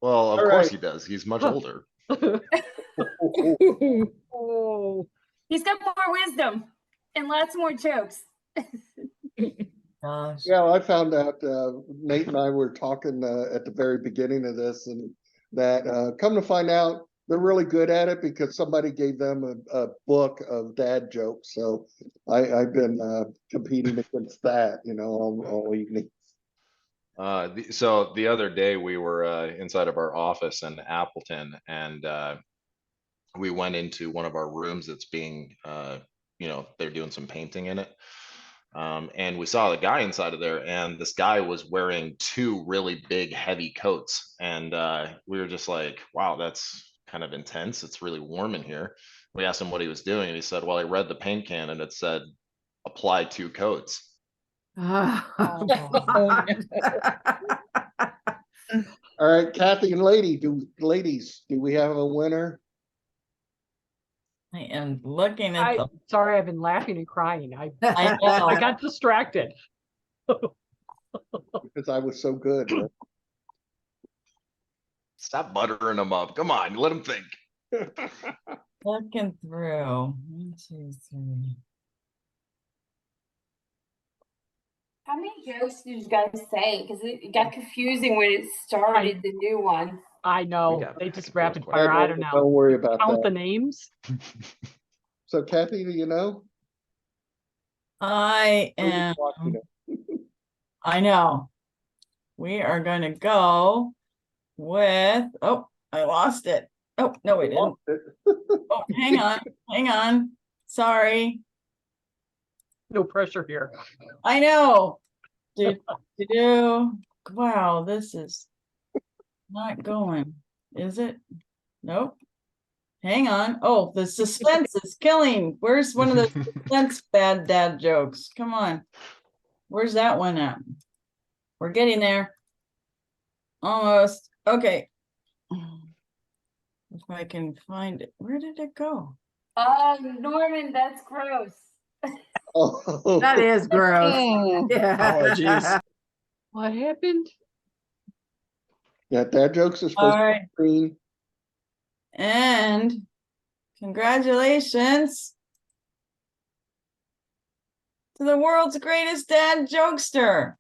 Well, of All course right. he does. He's much older. Oh, He's got more wisdom and lots more jokes. Gosh. Yeah, I found out, Nate and I were talking, at the very beginning of this, and that, come to find out, they're really good at it because somebody gave them a book of dad jokes. So I've been, competing against that, all evening. So the other day we were inside of our office in Appleton, and we went into one of our rooms that's being, they're doing some painting in it. And we saw the guy inside of there, and this guy was wearing two really big, heavy coats. And we were just like, wow, that's kind of intense. It's really warm in here. We asked him what he was doing, and he said, well, I read the paint can and it said, apply two coats. Oh, All right, Kathy and ladies, do we have a winner? I am looking at the, sorry, I've been laughing and crying. I I know. got distracted. Because I was so good. Right? Stop buttering him up. Come on, let him think. Looking through. 1, 2, 3. How many jokes did you guys say? Because it got confusing when it started, the new one. I We know, got they back just and forth rapid quite fire, a I bit. don't Don't know. worry about Count the that. names. So Kathy, do you know? I Who's am, watching it? I know. We are going to go with, oh, I lost it. Oh, no, we didn't. Oh, hang on. Sorry. No pressure here. I know. Wow, this is not going, is it? Nope. Hang on. Oh, the suspense is killing. Where's one of the suspense bad dad jokes? Come on. Where's that one at? We're getting there. Almost. Okay. If I can find it. Where did it go? Oh, Norman, that's gross. Oh, that is gross. Oh, Apologies. What happened? yeah, dad jokes are All supposed to right. be green. And congratulations to the world's greatest dad jokester.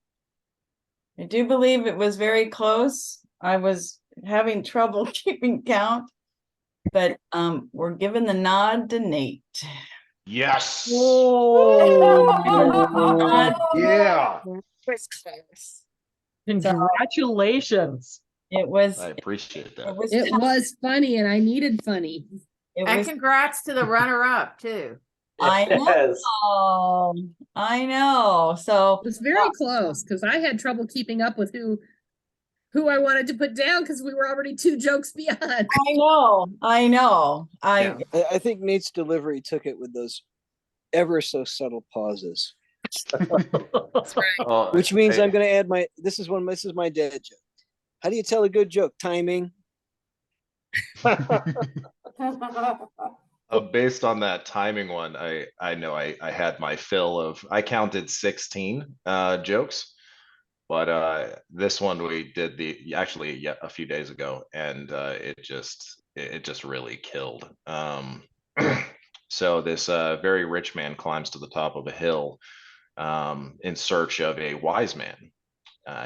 I do believe it was very close. I was having trouble keeping count, but we're giving the nod to Nate. Yes. Nod. Yeah. Was close. Congratulations. It was. I appreciate that. It was. it tough. was funny and I needed funny. It And was. congrats to the runner-up too. I Yes. know. I know. So It was very close because I had trouble keeping up with who I wanted to put down because we were already 2 jokes beyond. I know. Yeah. I think Nate's delivery took it with those ever so subtle pauses, Oh, which means I- I'm going to add this is my dad joke. How do you tell a good joke? Timing. Based on that timing one, I know I had my fill of, I counted 16 jokes, but this one we did actually a few days ago, and it just really killed. So this very rich man climbs to the top of a hill in search of a wise man.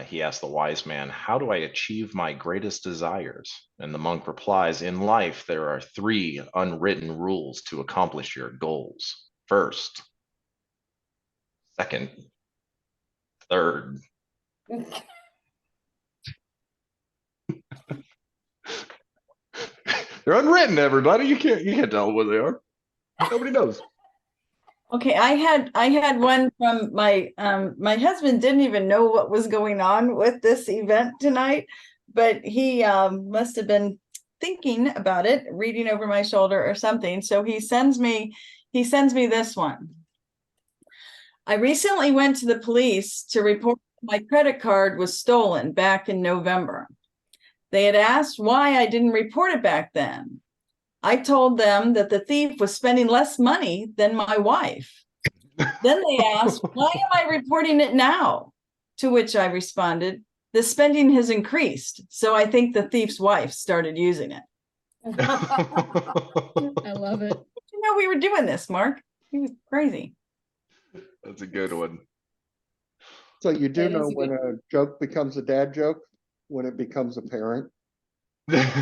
He asks the wise man, how do I achieve my greatest desires? And the monk replies, in life, there are 3 unwritten rules to accomplish your goals. First, second, third. They're unwritten, everybody. You can't tell what they are. Nobody knows. Okay, I had one from my husband didn't even know what was going on with this event tonight, but he must have been thinking about it, reading over my shoulder or something. So he sends me this one. I recently went to the police to report my credit card was stolen back in November. They had asked why I didn't report it back then. I told them that the thief was spending less money than my wife. Then they asked, why am I reporting it now? To which I responded, the spending has increased. So I think the thief's wife started using it. I love it. You know, we were doing this, Mark. He was crazy. That's a good one. So you do That know is a when a joke becomes a dad joke, when it becomes apparent. That's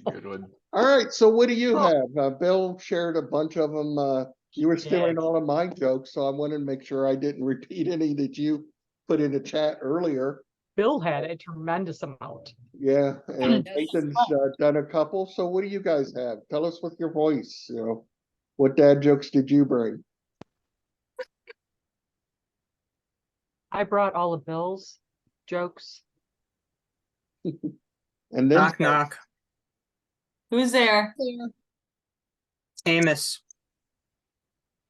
a good one. All right, so what do you have? Bill shared a bunch of them. You were stealing Yes. all of my jokes, so I wanted to make sure I didn't repeat any that you put in the chat earlier. Bill had a tremendous amount. Yeah, and Yes. Nathan's done a couple. So what do you guys have? Tell us with your voice, you know, what dad jokes did you bring? I brought all of Bill's jokes. And then Knock, knock. Who's there? Amos.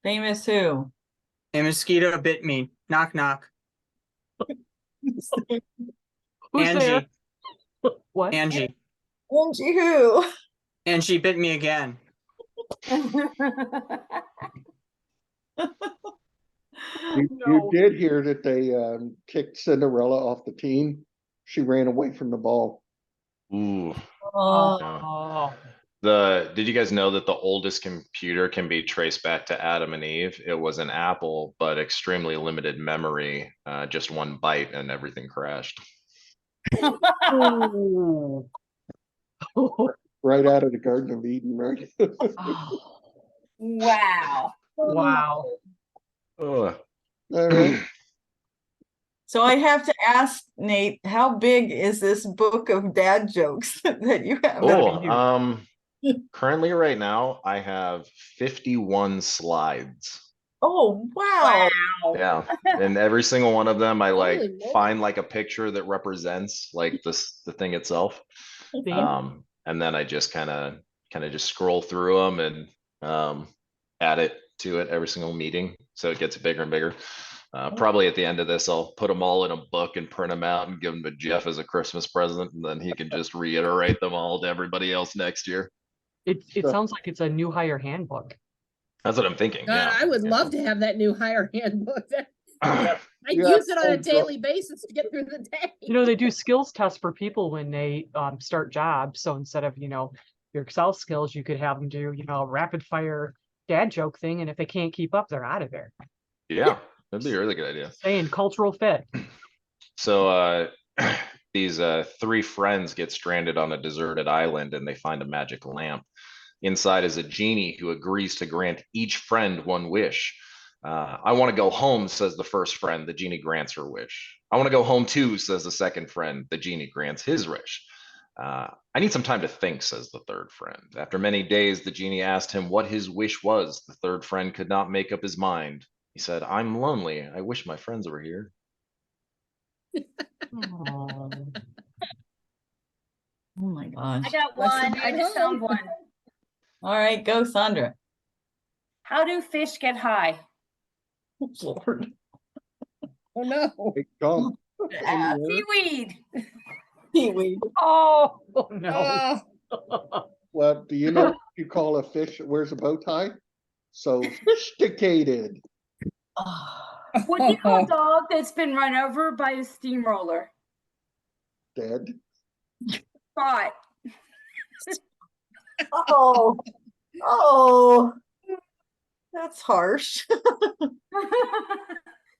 Famous who? A mosquito bit me. Knock, knock. Who's Angie. there? What? Angie. Angie who? And she bit me again. you No. did hear that they kicked Cinderella off the team. She ran away from the ball. Ooh. Oh, Did you guys know that the oldest computer can be traced back to Adam and Eve? It was an Apple, but extremely limited memory, just 1 byte and everything crashed. Ooh. Right out of the Garden of Eden, right? Wow. Wow. Ugh. All right. so I have to ask Nate, how big is this book of dad jokes that you have? Oh, currently right now I have 51 slides. Oh, wow. Yeah, and every single one of them I like Holy moly. find like a picture that represents like the thing itself. Theme? And then I just kind of just scroll through them and add it to it every single meeting, so it gets bigger and bigger. Probably at the end of this, I'll put them all in a book and print them out and give them to Jeff as a Christmas present, and then he can just reiterate them all to everybody else next year. It So- sounds like it's a new hire handbook. That's what I'm thinking. God, Yeah, I would yeah. love to have that new hire handbook. I Yeah, use it on a so- daily basis to get through the day. You know, they do skills tests for people when they start jobs. So instead of, you know, your Excel skills, you could have them do, you know, a rapid fire dad joke thing. And if they can't keep up, they're out of there. Yeah, that'd be a really good idea. Saying cultural fit. So these 3 friends get stranded on a deserted island and they find a magic lamp. Inside is a genie who agrees to grant each friend 1 wish. I want to go home, says the first friend. The genie grants her wish. I want to go home too, says the second friend. The genie grants his wish. I need some time to think, says the third friend. After many days, the genie asked him what his wish was. The third friend could not make up his mind. He said, I'm lonely. I wish my friends were here. Oh my gosh. I got Bless one. you, I just Mom. found one. All right, go, Sandra. How do fish get high? Lord. Oh no. Hey, Tom, Seaweed. Seaweed. Oh, no. Oh, well, do you know what you call a fish that wears a bow tie? Sophisticated. What do you call a dog that's been run over by a steamroller? Dead. Spot. Oh, oh, that's harsh.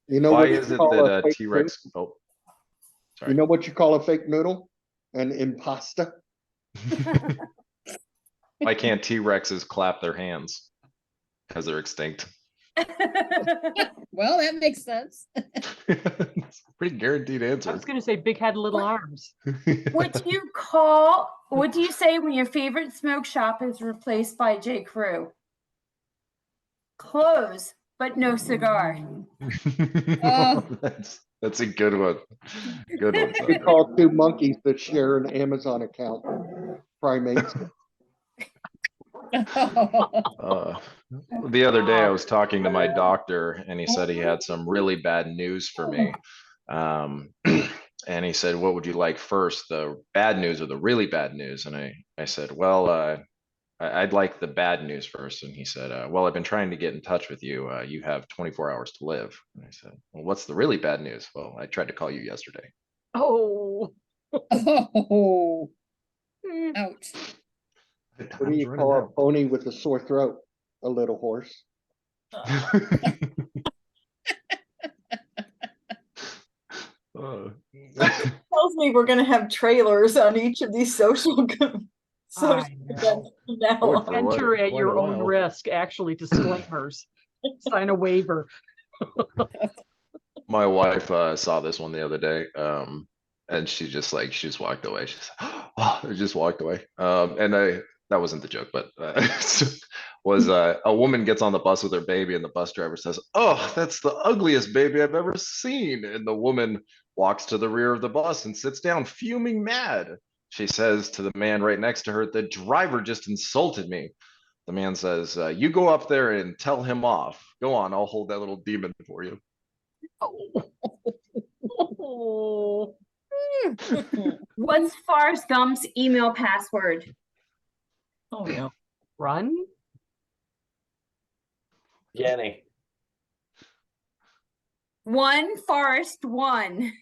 You know Why what is you it call a that fake T-Rex? Oh, noodle? sorry. You know what you call a fake noodle? An impasta. Why can't T-Rexes clap their hands? Because they're extinct. well, that makes sense. It's a pretty guaranteed I answer. was going to say big head, little arms. What do you say when your favorite smoke shop is replaced by J. Crew? Close, but no cigar. That's a good one. Good one. We Sandra. call 2 monkeys that share an Amazon account. Primates. The other day I was talking to my doctor and he said he had some really bad news for me. And he said, what would you like first, the bad news or the really bad news? And I said, well, I'd like the bad news first. And he said, well, I've been trying to get in touch with you. You have 24 hours to live. And I said, well, what's the really bad news? Well, I tried to call you yesterday. Oh. Oh, Mm. ouch. What do you call a pony with a sore throat? A little horse. Tells me we're gonna have trailers on each of these social social I know. events from now Boy, on. for Enter at quite your a own while. risk, actually disclaimers. Sign a waiver. My wife saw this one the other day, and she just walked away. She said, "Oh," just walked away. And that wasn't the joke, but was a woman gets on the bus with her baby, and the bus driver says, "Oh, that's the ugliest baby I've ever seen." And the woman walks to the rear of the bus and sits down, fuming mad. She says to the man right next to her, "The driver just insulted me." The man says, "You go up there and tell him off. Go on, I'll hold that little demon for you." Oh. What's Forrest Gump's email password? Oh no. Run? Jenny. One Forrest one.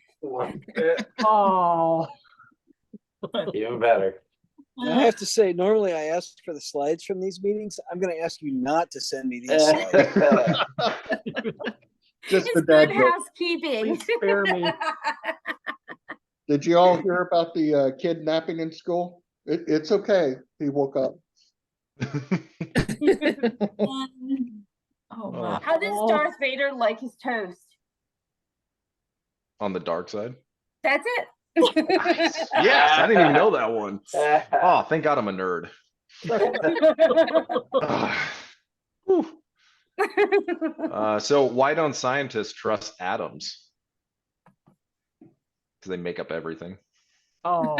Oh. Even better. I have to say, normally I ask for the slides from these meetings. I'm going to ask you not to send me these slides. Just It's the dad good joke. housekeeping. Please spare me. Did you all hear about the kidnapping in school? It's okay. He woke up. Oh wow. How does Darth Vader like his toast? On the dark side. That's it. Yes, I didn't even know that one. Oh, thank God I'm a nerd. Whew. So why don't scientists trust atoms? Because they make up everything. Oh.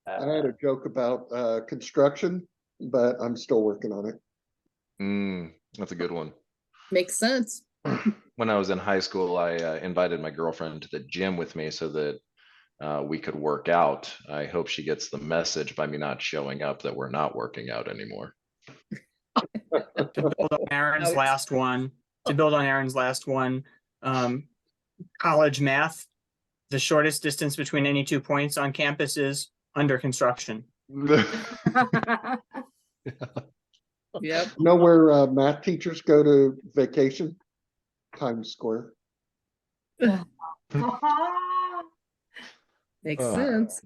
I had a joke about construction, but I'm still working on it. That's a good one. Makes sense. When I was in high school, I invited my girlfriend to the gym with me so that we could work out. I hope she gets the message by me not showing up that we're not working out anymore. To build on Aaron's last one, college math, the shortest distance between any 2 points on campus is under construction. Yep. You know where math teachers go to vacation? Times Square. Makes sense.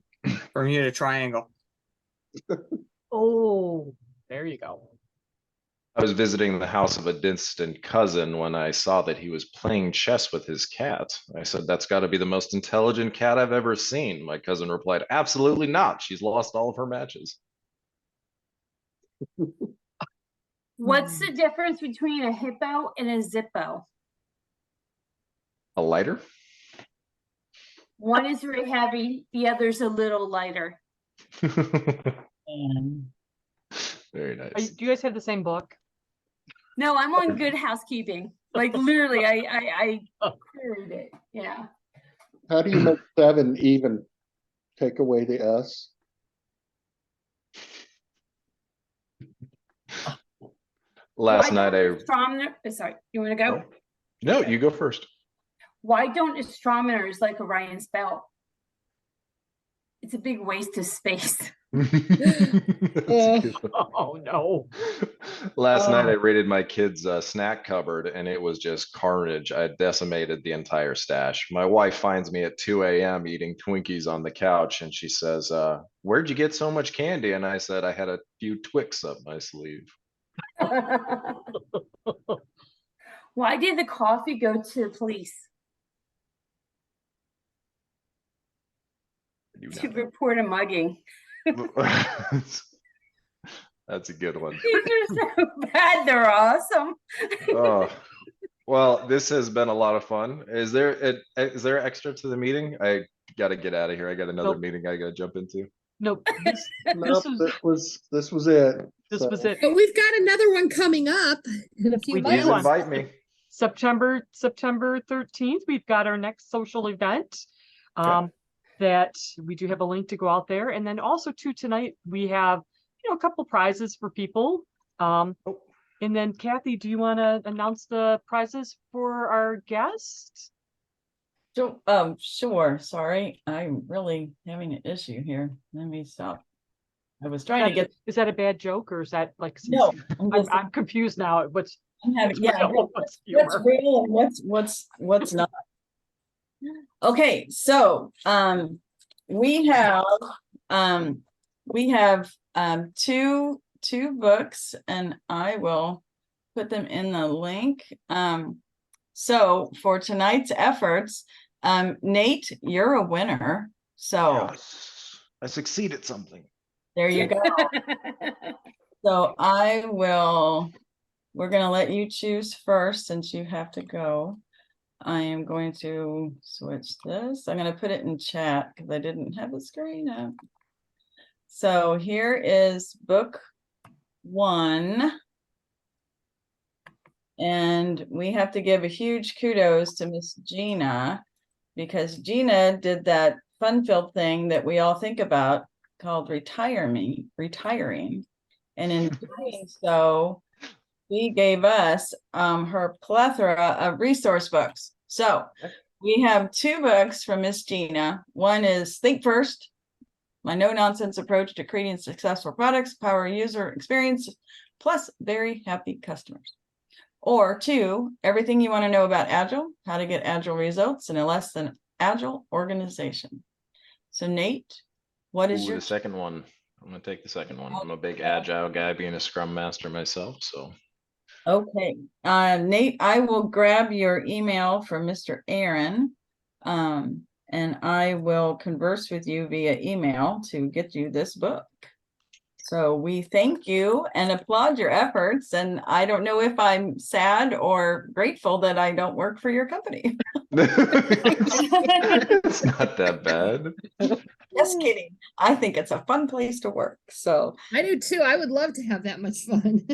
Bermuda Triangle. Oh, there you go. I was visiting the house of a distant cousin when I saw that he was playing chess with his cat. I said, "That's got to be the most intelligent cat I've ever seen." My cousin replied, "Absolutely not. She's lost all of her matches." What's the difference between a hippo and a zippo? A lighter? One is very heavy, the other's a little lighter. Very nice. Do you guys have the same book? No, I'm on Good Housekeeping. Like literally, I queried it. Yeah. How do you make 7 even? Take away the S. Last night sorry, you want to go? No, you go first. Why don't astronomers like Orion's belt? It's a big waste of space. Oh no. Last night I raided my kids' snack cupboard and it was just carnage. I decimated the entire stash. My wife finds me at 2 a.m. eating Twinkies on the couch and she says, "Where'd you get so much candy?" And I said, "I had a few Twix up my sleeve." Why did the coffee go to the police? To report a mugging. That's a good one. These are so bad, they're awesome. Oh, well, this has been a lot of fun. Is there extra to the meeting? I got to get out of here. I got another meeting I got to jump into. Nope. This was it. This was it. But we've got another one coming up in a few We do. months. Please invite me. September 13th, we've got our next social event. That we do have a link to go out there. And then also too, tonight we have, a couple prizes for people. And then Kathy, do you want to announce the prizes for our guests? So, sure. Sorry, I'm really having an issue here. Let me stop. I was trying to get. Is that a bad joke or is that like? No, I'm confused now. What's real, what's real and what's not. Okay, so we have two books, and I will put them in the link. So for tonight's efforts, Nate, you're a winner. So Yes. I succeed at something. there you go. So we're gonna let you choose first since you have to go. I am going to switch this. I'm going to put it in chat because I didn't have the screen up. So here is book 1. And we have to give a huge kudos to Miss Gina because Gina did that fun-filled thing that we all think about called retiring. And in doing so, she gave us her plethora of resource books. So we have 2 books from Miss Gina. One is Think First, My No-Nonsense Approach to Creating Successful Products, Power User Experience, plus Very Happy Customers. Or 2, Everything You Want to Know About Agile, How to Get Agile Results in a Less Than Agile Organization. So Nate, what is the second one? I'm gonna take the second one. I'm a big agile guy, being a scrum master myself, so. Okay, Nate, I will grab your email from Mr. Aaron, and I will converse with you via email to get you this book. So we thank you and applaud your efforts. And I don't know if I'm sad or grateful that I don't work for your company. It's not that bad. Just kidding. I think it's a fun place to work. So I do too. I would love to have that much fun.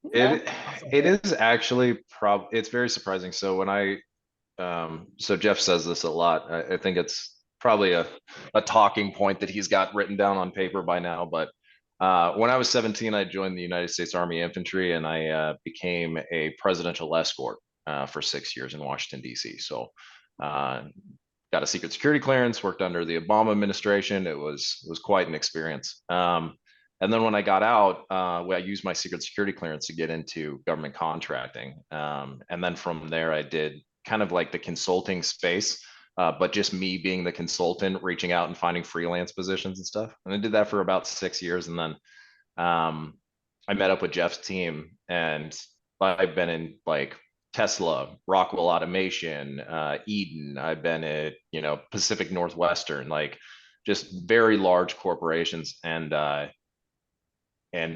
It is actually it's very surprising. So when so Jeff says this a lot. I think it's probably a talking point that he's got written down on paper by now. But when I was 17, I joined the United States Army Infantry, and I became a presidential escort for 6 years in Washington, D.C. So got a secret security clearance, worked under the Obama administration. It was quite an experience. And then when I got out, I used my secret security clearance to get into government contracting. And then from there, I did kind of like the consulting space, but just me being the consultant, reaching out and finding freelance positions and stuff. And I did that for about 6 years. And then I met up with Jeff's team, and I've been in like Tesla, Rockwell Automation, Eaton. I've been at, Pacific Northwestern, like just very large corporations, and a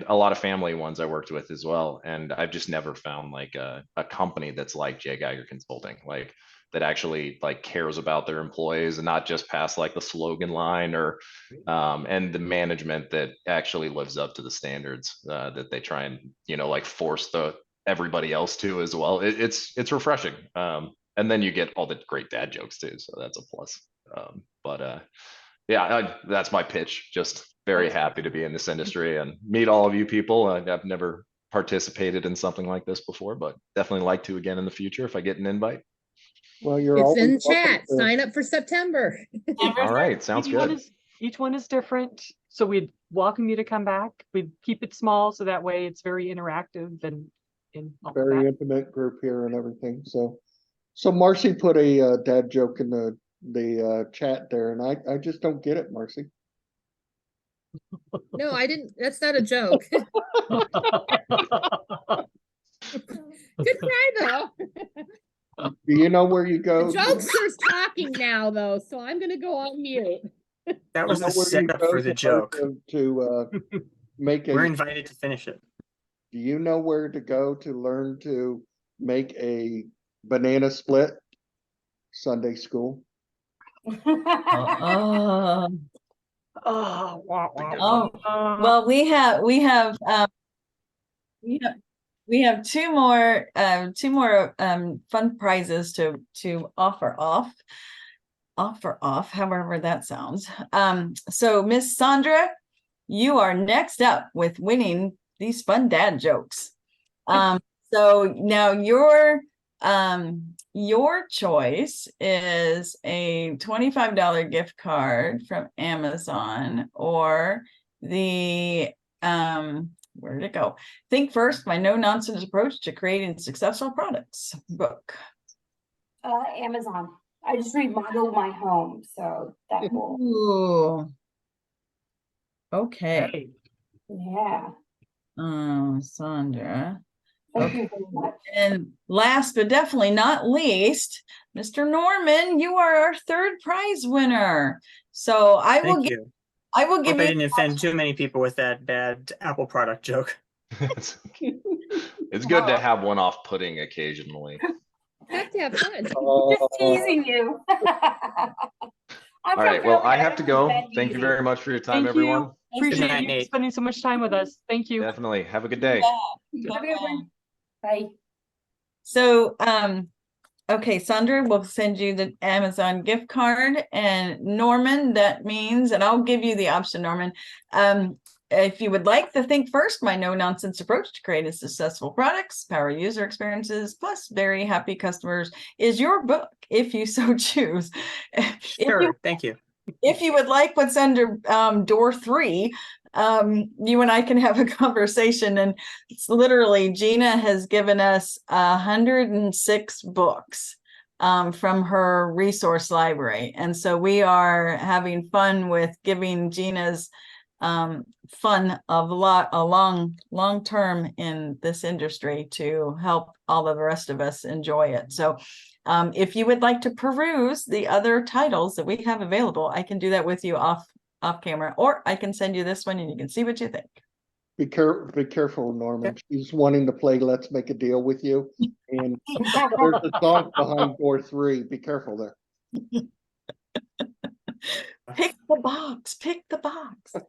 lot of family ones I worked with as well. And I've just never found like a company that's like J. Geiger Consulting, like that actually like cares about their employees and not just past like the slogan line or and the management that actually lives up to the standards that they try and like force everybody else to as well. It's refreshing. And then you get all the great dad jokes too, so that's a plus. Yeah, that's my pitch. Just very happy to be in this industry and meet all of you people. I've never participated in something like this before, but definitely like to again in the future if I get an invite. Well, you're It's in always welcome chat. to- Sign up for September. All right, sounds good. Each one is different. So we'd welcome you to come back. We'd keep it small so that way it's very interactive and all Very that. intimate group here and everything. So Marcy put a dad joke in the chat there, and I just don't get it, Marcy. No, I didn't. That's not a joke. Good try though. Do you know where you go? The jokester's talking now though, so I'm gonna go on mute. That was You know the where you setup go for the to joke. To make We're a. invited to finish it. Do you know where to go to learn to make a banana split? Sunday school. Oh, well, we have We have two more fun prizes to offer off, however that sounds. So Miss Sandra, you are next up with winning these fun dad jokes. So now your choice is a $25 gift card from Amazon, or the where did it go? Think First, My No Nonsense Approach to Creating Successful Products book. Amazon. I just remodeled my home, so that will. Ooh. Okay. Yeah. Sandra. Thank you very much. And last but definitely not least, Mr. Norman, you are our third prize winner. So I will Thank give you. I will Hope give I you didn't offend too many people with that bad Apple product joke. It's good to have one off-putting occasionally. Have to have fun. Just teasing you. All right, well, I have to go. Thank you very much for your time, Thank everyone. you. Appreciate night, you Nate. spending so much time with us. Thank you. Definitely. Have a good day. Have a good one. Bye. So okay, Sandra will send you the Amazon gift card, and Norman, that means, and I'll give you the option, Norman. If you would like the Think First, My No Nonsense Approach to Creating Successful Products, Power User Experiences, plus Very Happy Customers is your book, if you so choose. Sure, thank you. If you would like what's under door 3, you and I can have a conversation. And it's literally, Gina has given us 106 books from her resource library. And so we are having fun with giving Gina's fun of a long term in this industry to help all of the rest of us enjoy it. So if you would like to peruse the other titles that we have available, I can do that with you off camera, or I can send you this one and you can see what you think. Be careful, Norman. She's wanting to play Let's Make a Deal with you. And there's a song behind door 3. Be careful there. Pick the box, pick the box. I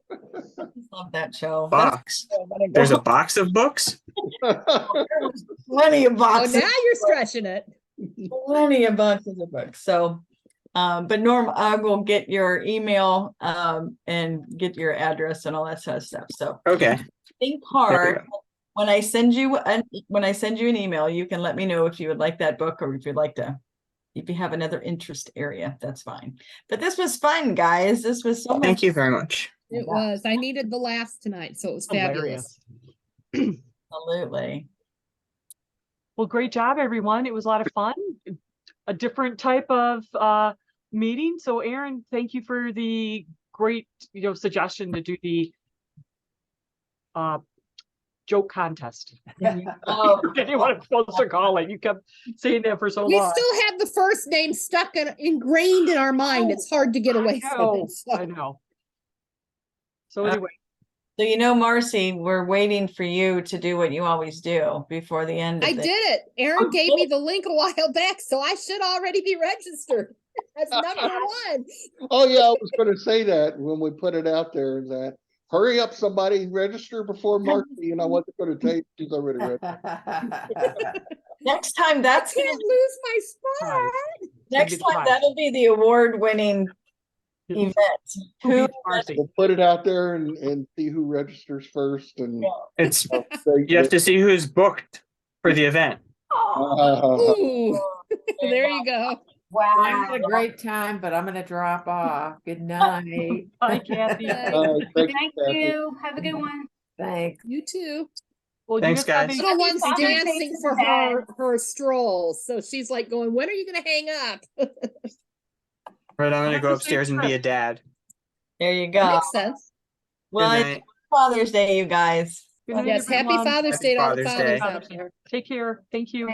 love that show. Box. There's a box of books? Plenty of Oh, boxes. now you're stretching it. Plenty of boxes of books. So, but Norm, I will get your email and get your address and all that sort of stuff. So, Okay. Think hard. When I send you an email, you can let me know if you would like that book, or if you'd like to, if you have another interest area, that's fine. But this was fun, guys. This was so much. Thank you very much. It was. I needed the laughs tonight, so it was fabulous. Absolutely. Well, great job, everyone. It was a lot of fun. A different type of meeting. So Aaron, thank you for the great, suggestion to do the joke contest. Oh, If you want to call it, you kept saying that for so We long. still have the first name stuck ingrained in our mind. It's hard to get away from it. I know. So anyway. So Marcy, we're waiting for you to do what you always do before the end of I did it. Aaron gave me the link a while back, so I should already be registered. That's number 1. Oh yeah, I was going to say that when we put it out there, that hurry up, somebody register before Marcy, and I wasn't going to tell you she's already registered. Next time, I can't lose my spot. Next time, that'll be the award-winning event. We'll put it out there and see who registers first. And you have to see who's booked for the event. Ooh, there you go. Wow. I had a great time, but I'm going to drop off. Good night. Bye, Kathy. Thank you. Have a good one. Thanks. You too. Well, thanks, guys. Little one's dancing for her strolls. So she's like going, when are you going to hang up? Right, I'm gonna go upstairs and be a dad. There you go. Makes sense. Well, it's Father's Day, you guys. Good night, Yes, happy everyone. Father's Day to all the Father's Day. fathers out there. Take care. Thank you.